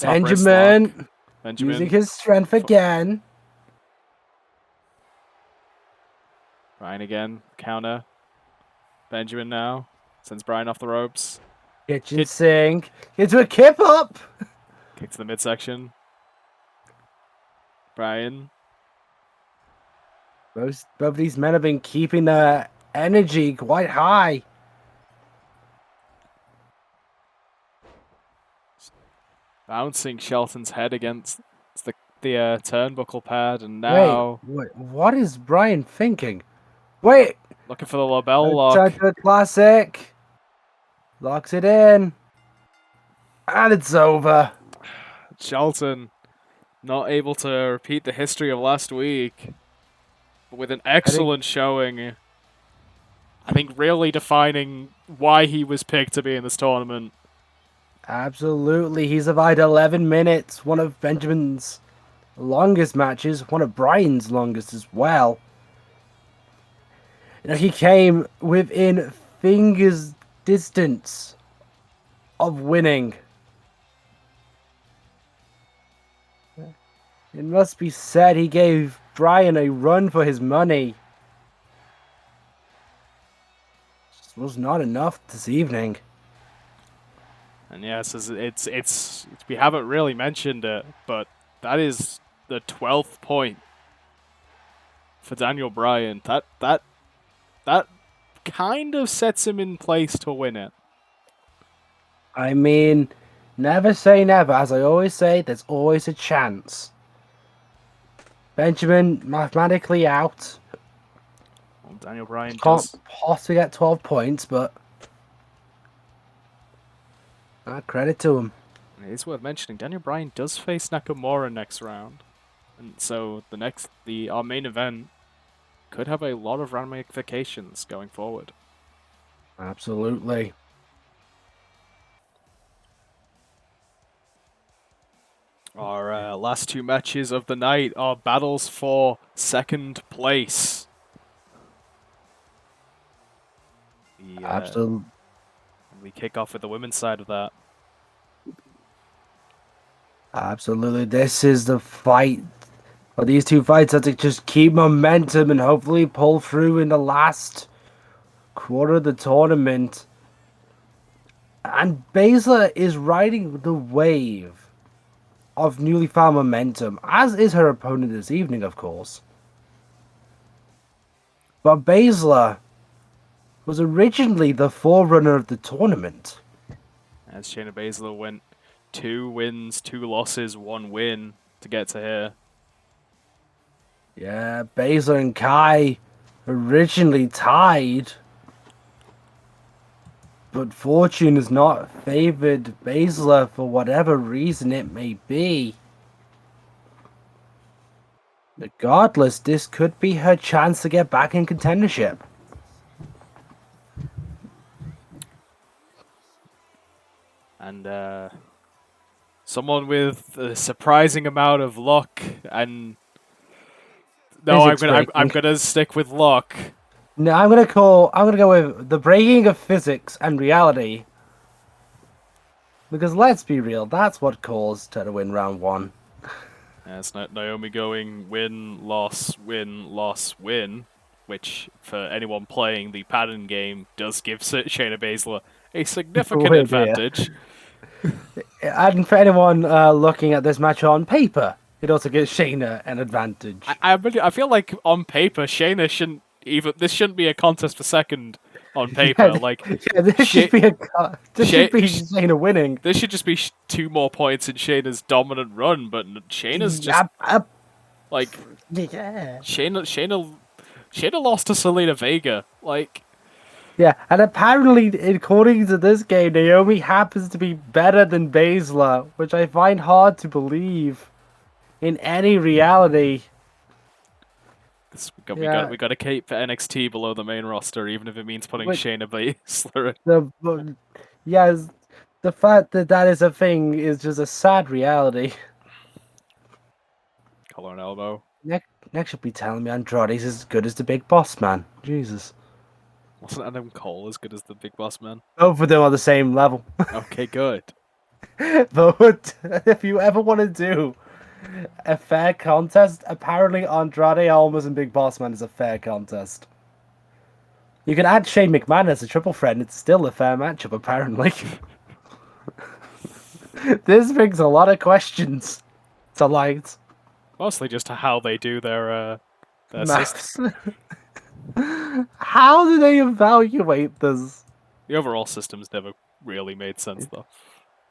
Benjamin using his strength again. Bryan again, counter. Benjamin now sends Bryan off the ropes. Kitchen sink into a kip up. Kick to the midsection. Bryan. Both of these men have been keeping their energy quite high. Bouncing Shelton's head against the turnbuckle pad, and now... Wait, what is Bryan thinking? Wait! Looking for the label lock. Classic. Locks it in. And it's over. Shelton not able to repeat the history of last week, but with an excellent showing. I think really defining why he was picked to be in this tournament. Absolutely. He survived 11 minutes. One of Benjamin's longest matches. One of Bryan's longest as well. You know, he came within fingers distance of winning. It must be said he gave Bryan a run for his money. This was not enough this evening. And yes, it's we haven't really mentioned it, but that is the 12th point for Daniel Bryan. That kind of sets him in place to win it. I mean, never say never. As I always say, there's always a chance. Benjamin mathematically out. Well, Daniel Bryan can't possibly get 12 points, but Credit to him. It is worth mentioning, Daniel Bryan does face Nakamura next round. And so our main event could have a lot of ramifications going forward. Absolutely. Our last two matches of the night are battles for second place. Absolutely. We kick off with the women's side of that. Absolutely. This is the fight. But these two fights have to just keep momentum and hopefully pull through in the last quarter of the tournament. And Baszler is riding the wave of newly found momentum, as is her opponent this evening, of course. But Baszler was originally the forerunner of the tournament. As Shayna Baszler went 2 wins, 2 losses, 1 win to get to here. Yeah, Baszler and Kai originally tied. But fortune has not favored Baszler for whatever reason it may be. Regardless, this could be her chance to get back in contendership. And someone with a surprising amount of luck and I'm gonna stick with luck. No, I'm gonna go with the breaking of physics and reality. Because let's be real, that's what caused her to win round 1. It's Naomi going win, loss, win, which for anyone playing the pattern game does give Shayna Baszler a significant advantage. And for anyone looking at this match on paper, it also gives Shayna an advantage. I feel like on paper, Shayna shouldn't even. This shouldn't be a contest for second on paper. This should be Shayna winning. This should just be 2 more points in Shayna's dominant run, but Shayna's just Shayna lost to Zelina Vega. Yeah, and apparently, according to this game, Naomi happens to be better than Baszler, which I find hard to believe in any reality. We got to keep NXT below the main roster, even if it means putting Shayna Baszler. The fact that is a thing is just a sad reality. Collar and elbow. Next should be telling me Andrade's as good as the Big Boss Man. Jesus. Wasn't Adam Cole as good as the Big Boss Man? Both of them are the same level. Okay, good. But if you ever want to do a fair contest, apparently Andrade Almas and Big Boss Man is a fair contest. You can add Shane McMahon as a triple threat, and it's still a fair matchup, apparently. This brings a lot of questions to light. Mostly just how they do their system. How do they evaluate this? The overall system's never really made sense, though.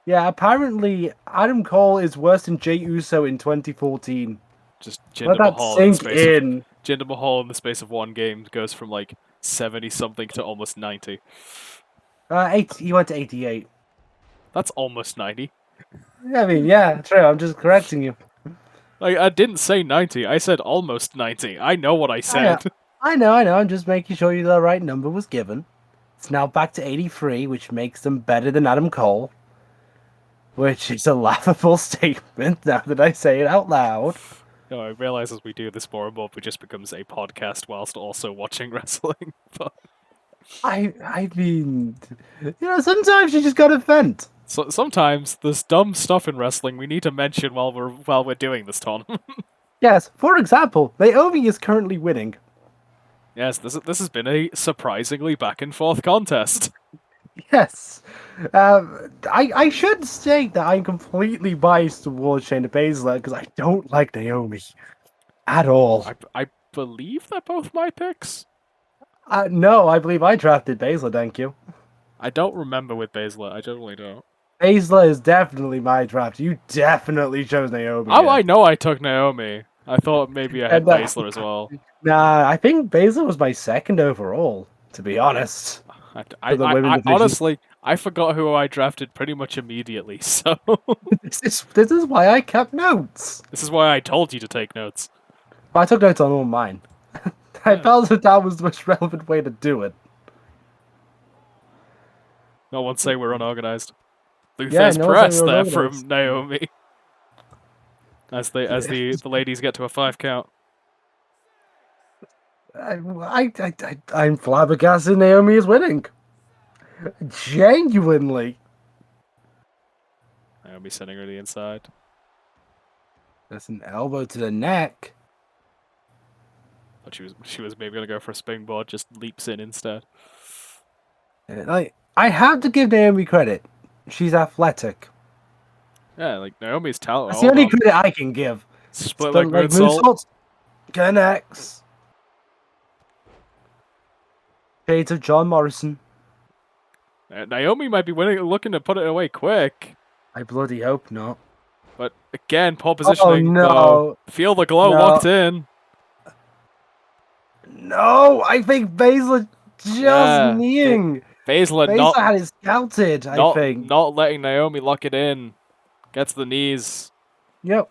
Yeah, apparently Adam Cole is worse than Jey Uso in 2014. Just Jinder Mahal Jinder Mahal in the space of 1 game goes from 70-something to almost 90. He went to 88. That's almost 90. I mean, yeah, true. I'm just correcting you. I didn't say 90. I said almost 90. I know what I said. I know. I'm just making sure you the right number was given. It's now back to 83, which makes them better than Adam Cole. Which is a laughable statement now that I say it out loud. No, I realize as we do this more and more, it just becomes a podcast whilst also watching wrestling. But I mean, sometimes you just gotta vent. So sometimes there's dumb stuff in wrestling we need to mention while we're doing this tournament. Yes, for example, Naomi is currently winning. Yes, this has been a surprisingly back and forth contest. Yes. I should state that I'm completely biased towards Shayna Baszler because I don't like Naomi at all. I believe they're both my picks. No, I believe I drafted Baszler, thank you. I don't remember with Baszler, I generally don't. Baszler is definitely my draft. You definitely chose Naomi. Oh, I know I took Naomi. I thought maybe I had Baszler as well. Nah, I think Baszler was my second overall, to be honest. I I forgot who I drafted pretty much immediately, so This is why I kept notes. this is why I told you to take notes. But I took notes on all mine. I Yeah. felt that was the most relevant way to do it. No one say we're unorganized. Yeah, Luther's no one's saying press we're there unorganized. from Naomi. As the ladies get to a 5 count. I'm flabbergasted Naomi is winning. Genuinely. Naomi sending her to the inside. That's an elbow to the neck. Thought she was maybe gonna go for a springboard, just leaps in instead. I have to give Naomi credit. She's athletic. Yeah, like Naomi's talent. That's the only credit I can give. Split leg moonsault. moonsault connects. Shades of John Morrison. Naomi might be looking to put it away quick. I bloody hope not. But again, poor positioning. Oh, no. Though. Feel the glow locked in. No, I think Baszler just kneeing. Baszler had it scouted, I think. Not letting Naomi lock it in. Gets the knees. Yep.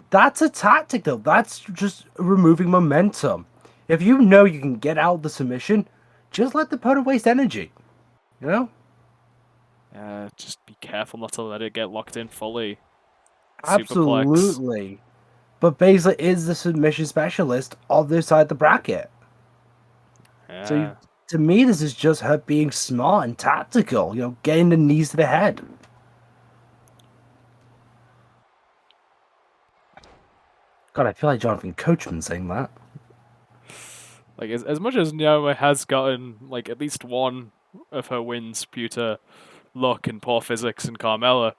That's a tactic, though. That's just removing momentum. If you know you can get out the submission, just let the opponent waste energy. You know? Just be careful not to let it get locked in fully. Absolutely. But Baszler is the submission specialist on this side of the bracket. Yeah. So to me, this is just her being smart and tactical. You know, getting the knees to the head. God, I feel like Jonathan Coachman saying that. Like as much as Naomi has gotten like at least one of her wins due to luck and poor physics and Carmella.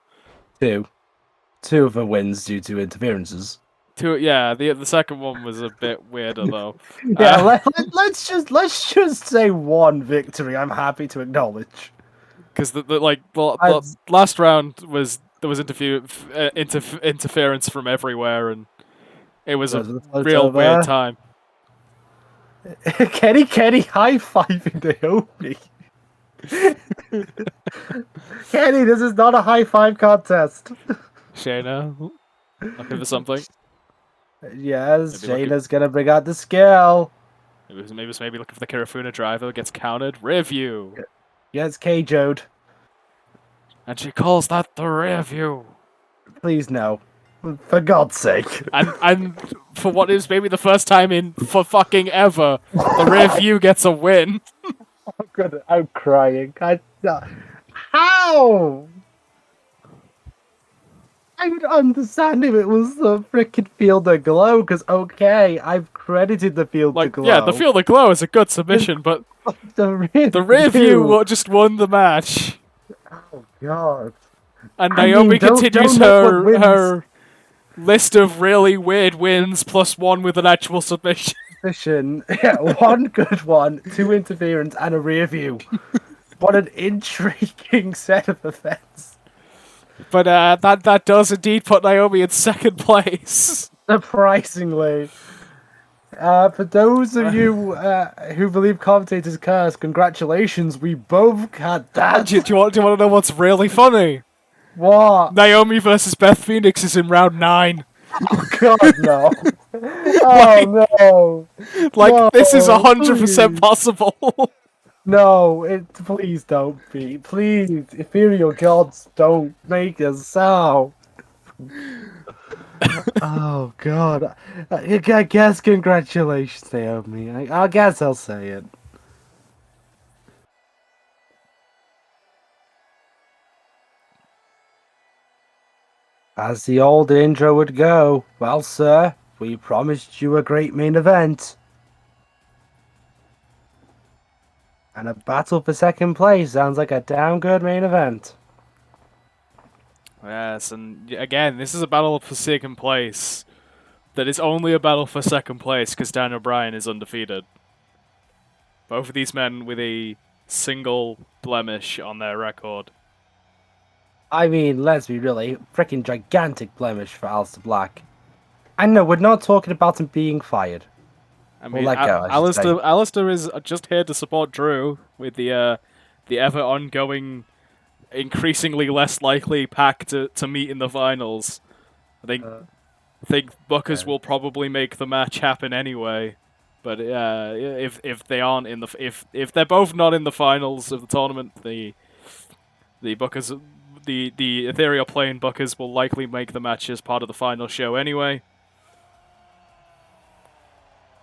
Two of her wins due to interferences. The second one was a bit weirder though. Yeah, let's just say one victory. I'm happy to acknowledge. Because the last round there was interference from everywhere, and it was a real weird time. Kenny high-fiving Naomi. Kenny, this is not a high-five contest. Shayna, looking for something. Yes, Shayna's gonna bring out the skill. Maybe looking for the Kirifuna driver, gets countered. Rear view. Yes, KO'd. And she calls that the rear view. Please no. For God's sake. And for what is maybe the first time for fucking ever, the rear view gets a win. I'm crying. How? I would understand if it was the frickin' Field of Glow, because okay, I've credited the Field of Glow. Yeah, the Field of Glow is a good submission, but the rear view just won the match. Oh God. And Naomi continues her list of really weird wins plus one with an actual submission. Yeah, one good one, 2 interference, and a rear view. What an intriguing set of events. But that does indeed put Naomi in second place. Surprisingly. For those of you who believe commentators curse, congratulations, we both had that. Do you want to know what's really funny? What? Naomi versus Beth Phoenix is in round 9. Oh God, no. No. This is 100% possible. No, please don't be. Please, ethereal gods, don't make us so. Oh God. I guess congratulations, Naomi. I guess I'll say it. As the old intro would go, well, sir, we promised you a great main event. And a battle for second place sounds like a damn good main event. Yes, and again, this is a battle for second place. That is only a battle for second place because Daniel Bryan is undefeated. Both of these men with a single blemish on their record. I mean, let's be really freaking gigantic blemish for Aleister Black. I know we're not talking about him being fired. I mean, Aleister is just here to support Drew with the ever ongoing increasingly less likely pack to meet in the finals. I think Buckers will probably make the match happen anyway. But if they aren't in the if they're both not in the finals of the tournament, the Buckers the ethereal plane Buckers will likely make the match as part of the final show anyway.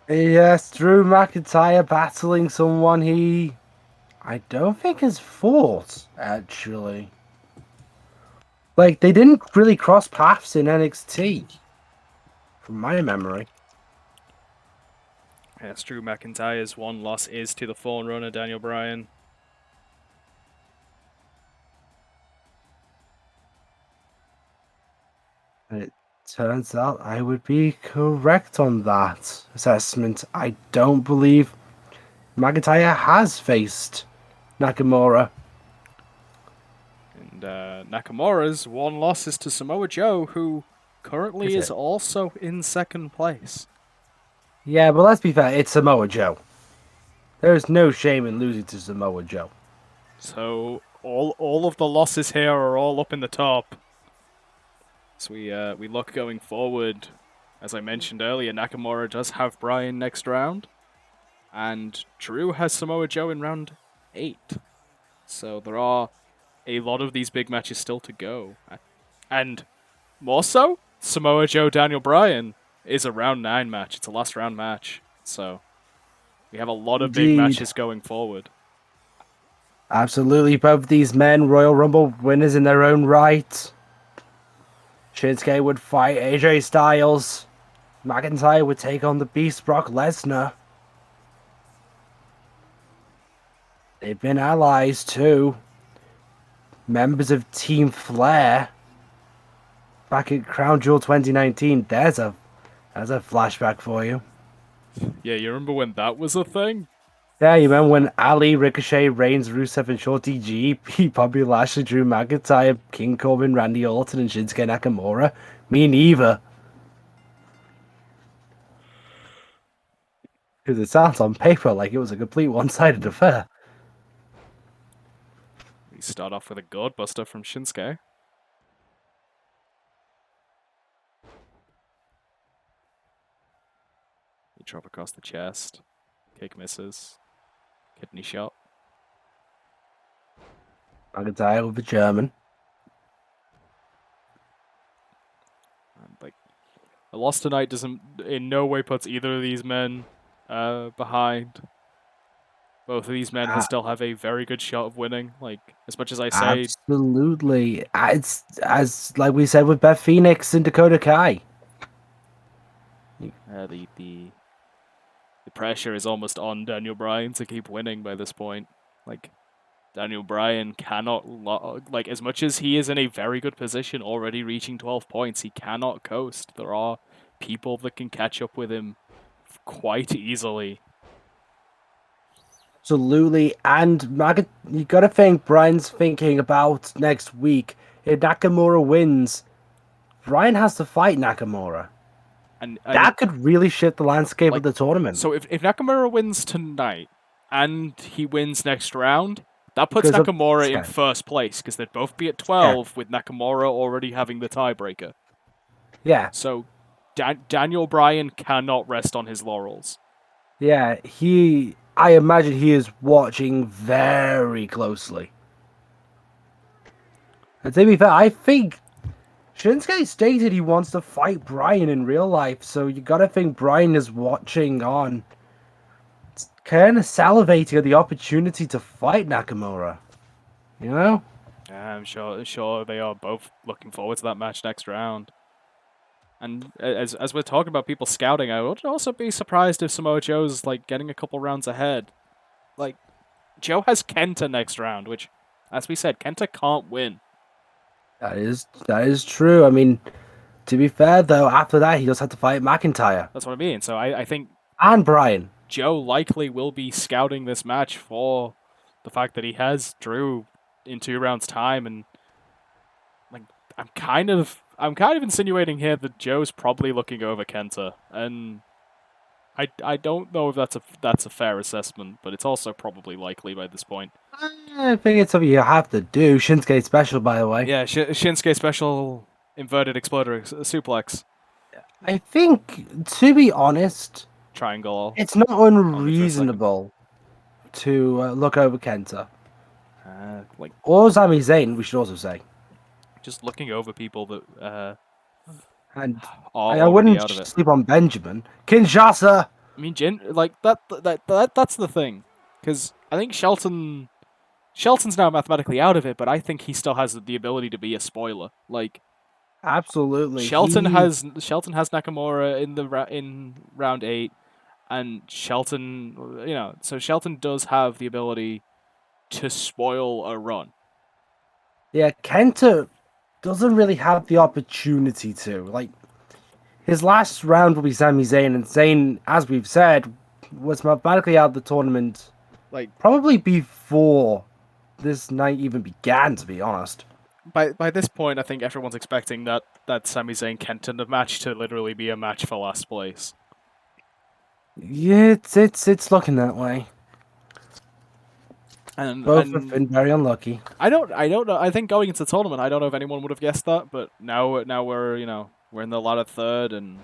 Yes, Drew McIntyre battling someone I don't think has fought, actually. Like, they didn't really cross paths in NXT, from my memory. Yes, Drew McIntyre's one loss is to the Forerunner, Daniel Bryan. It turns out I would be correct on that assessment. I don't believe McIntyre has faced Nakamura. And Nakamura's one loss is to Samoa Joe, who currently is it? also in second place. Yeah, but let's be fair, it's Samoa Joe. There's no shame in losing to Samoa Joe. So all of the losses here are all up in the top. So we look going forward. As I mentioned earlier, Nakamura does have Bryan next round, and Drew has Samoa Joe in round 8. So there are a lot of these big matches still to go, and more so, Samoa Joe Daniel Bryan is a round 9 match. It's a last round match. So we have a lot of big Indeed. matches going forward. Absolutely, both these men, Royal Rumble winners in their own right. Shinsuke would fight AJ Styles. McIntyre would take on the Beast Brock Lesnar. They've been allies too. Members of Team Flair. Back at Crown Jewel 2019, there's a flashback for you. Yeah, you remember when that was a thing? Yeah, you remember when Ali, Ricochet, Reigns, Rusev, and Shorty G beat Bobby Lashley, Drew McIntyre, King Corbin, Randy Orton, and Shinsuke Nakamura? Me neither. Because it sounds on paper like it was a complete one-sided affair. We start off with a Godbuster from Shinsuke. You drop across the chest. Kick misses. Kidney shot. McIntyre with the German. And, like, a loss tonight doesn't in no way puts either of these men behind. Both of these men still have a very good shot of winning. Like, as much as I say, Absolutely. It's as like we said with Beth Phoenix and Dakota Kai. the pressure is almost on Daniel Bryan to keep winning by this point. Like, Daniel Bryan cannot, like, as much as he is in a very good position, already reaching 12 points, he cannot coast. There are people that can catch up with him quite easily. Absolutely, and you gotta think Bryan's thinking about next week. If Nakamura wins, Bryan has to fight Nakamura. And That could really shift the landscape like, of the tournament. So if Nakamura wins tonight and he wins next round, that puts Nakamura in first place because they'd both be at 12 with Nakamura already having the tiebreaker. Yeah. So Daniel Bryan cannot rest on his laurels. Yeah, I imagine he is watching very closely. And to be fair, I think Shinsuke stated he wants to fight Bryan in real life, so you gotta think Bryan is watching on, kind of salivating at the opportunity to fight Nakamura. You know? Yeah, I'm sure they are both looking forward to that match next round. And as we're talking about people scouting, I would also be surprised if Samoa Joe's like getting a couple rounds ahead. Like, Joe has Kenta next round, which, as we said, Kenta can't win. That is true. I mean, to be fair though, after that he does have to fight McIntyre. That's what I mean. So I think and Bryan. Joe likely will be scouting this match for the fact that he has Drew in 2 rounds' time, and like I'm kind of insinuating here that Joe's probably looking over Kenta, and I don't know if that's a fair assessment, but it's also probably likely by this point. I think it's something you have to do. Shinsuke special, by the way. Yeah, Shinsuke special inverted exploder suplex I think, to be honest, triangle it's not on me for a second. unreasonable to look over Kenta. Like Or Sami Zayn, we should also say. just looking over people that And are I already wouldn't out of it. sleep on Benjamin. Kinshasa! I mean, like that's the thing, because I think Shelton's now mathematically out of it, but I think he still has the ability to be a spoiler. Like Absolutely. Shelton has Nakamura in round 8, and Shelton, so Shelton does have the ability to spoil a run. Yeah, Kenta doesn't really have the opportunity to. Like, his last round will be Sami Zayn, and Zayn, as we've said, was mathematically out of the tournament Like probably before this night even began, to be honest. by this point, I think everyone's expecting that Sami Zayn Kenton match to literally be a match for last place. Yeah, it's looking that way. And Both have been very unlucky. I don't know. I think going into the tournament, I don't know if anyone would have guessed that, but now we're we're in the latter third, and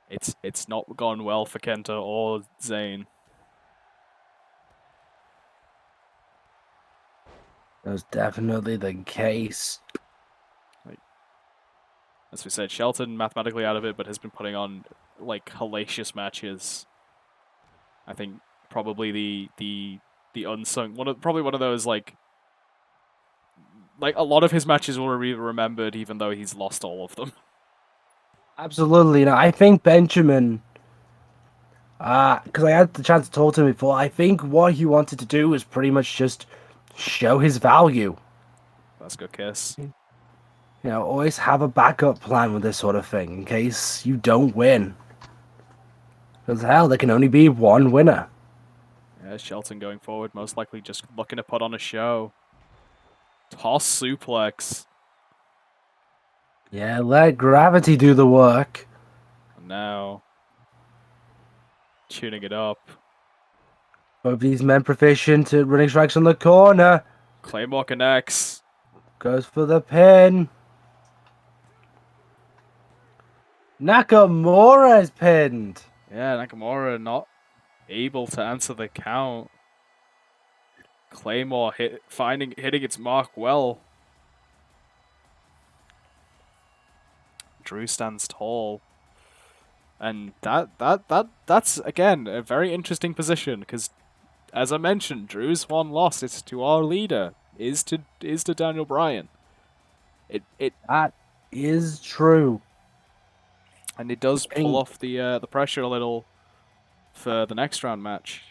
it's not gone well for Kenta or Zayn. That's definitely the case. As we said, Shelton mathematically out of it, but has been putting on like hellacious matches. I think probably the unsung probably one of those like a lot of his matches will be remembered even though he's lost all of them. Absolutely. Now, I think Benjamin, because I had the chance to talk to him before, I think what he wanted to do was pretty much just show his value. That's a good kiss. You know, always have a backup plan with this sort of thing in case you don't win. Because hell, there can only be one winner. Yeah, Shelton going forward, most likely just looking to put on a show. Toss suplex. Yeah, let gravity do the work. And now tuning it up. Both these men proficient at running strikes on the corner. Claymore connects. Goes for the pin. Nakamura is pinned. Yeah, Nakamura not able to answer the count. Claymore hitting its mark well. Drew stands tall. And that's again a very interesting position because, as I mentioned, Drew's one loss is to our leader, is to Daniel Bryan. That is true. And it does pull off the pressure a little for the next round match.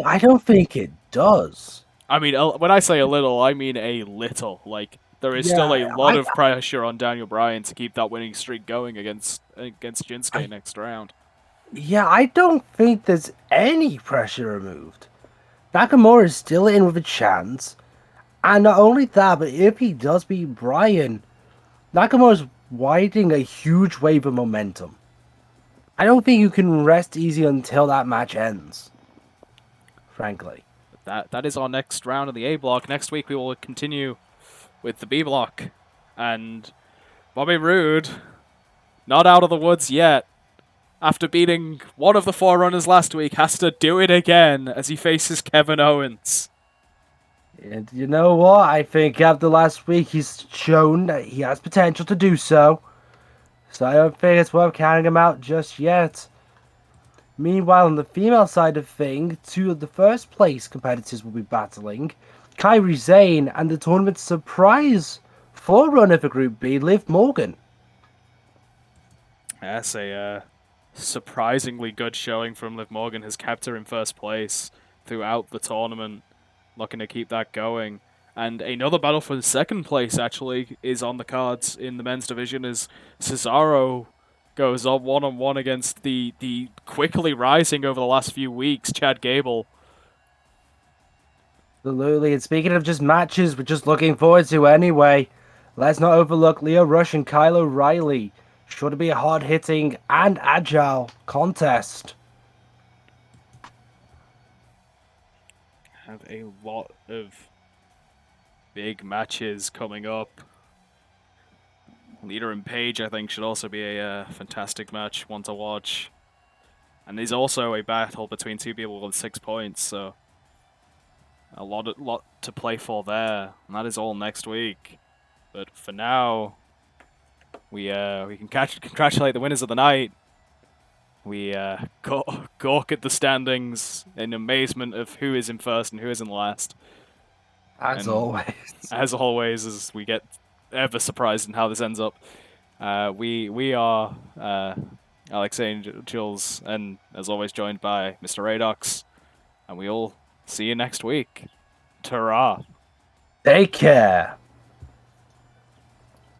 I don't think it does. I mean, when I say a little, I mean a little. Like there is still a lot of pressure on Daniel Bryan to keep that winning streak going against Shinsuke next round. Yeah, I don't think there's any pressure removed. Nakamura is still in with a chance. And not only that, but if he does beat Bryan, Nakamura's riding a huge wave of momentum. I don't think you can rest easy until that match ends. Frankly. That is our next round of the A block. Next week we will continue with the B block. And Bobby Roode, not out of the woods yet. After beating one of the Forerunners last week, has to do it again as he faces Kevin Owens. And you know what? I think after last week, he's shown that he has potential to do so. So I don't think it's worth counting him out just yet. Meanwhile, on the female side of things, two of the first place competitors will be battling. Kairi Sane and the tournament's surprise forerunner for Group B, Liv Morgan. That's a surprisingly good showing from Liv Morgan. Has kept her in first place throughout the tournament. Looking to keep that going. And another battle for second place, actually, is on the cards in the men's division as Cesaro goes up one-on-one against the quickly rising over the last few weeks, Chad Gable. Absolutely, and speaking of just matches we're just looking forward to anyway, let's not overlook Leo Rush and Kyle O'Reilly. Should be a hard-hitting and agile contest. Have a lot of big matches coming up. Leader and Page, I think, should also be a fantastic match, one to watch. And there's also a battle between two people with 6 points, so a lot to play for there. And that is all next week. But for now, we can congratulate the winners of the night. We gawk at the standings in amazement of who is in first and who is in last. As And always. As always, as we get ever surprised in how this ends up. We are Alex Angels, and as always joined by Mr. Radox, and we'll see you next week. Ta-ra! Take care.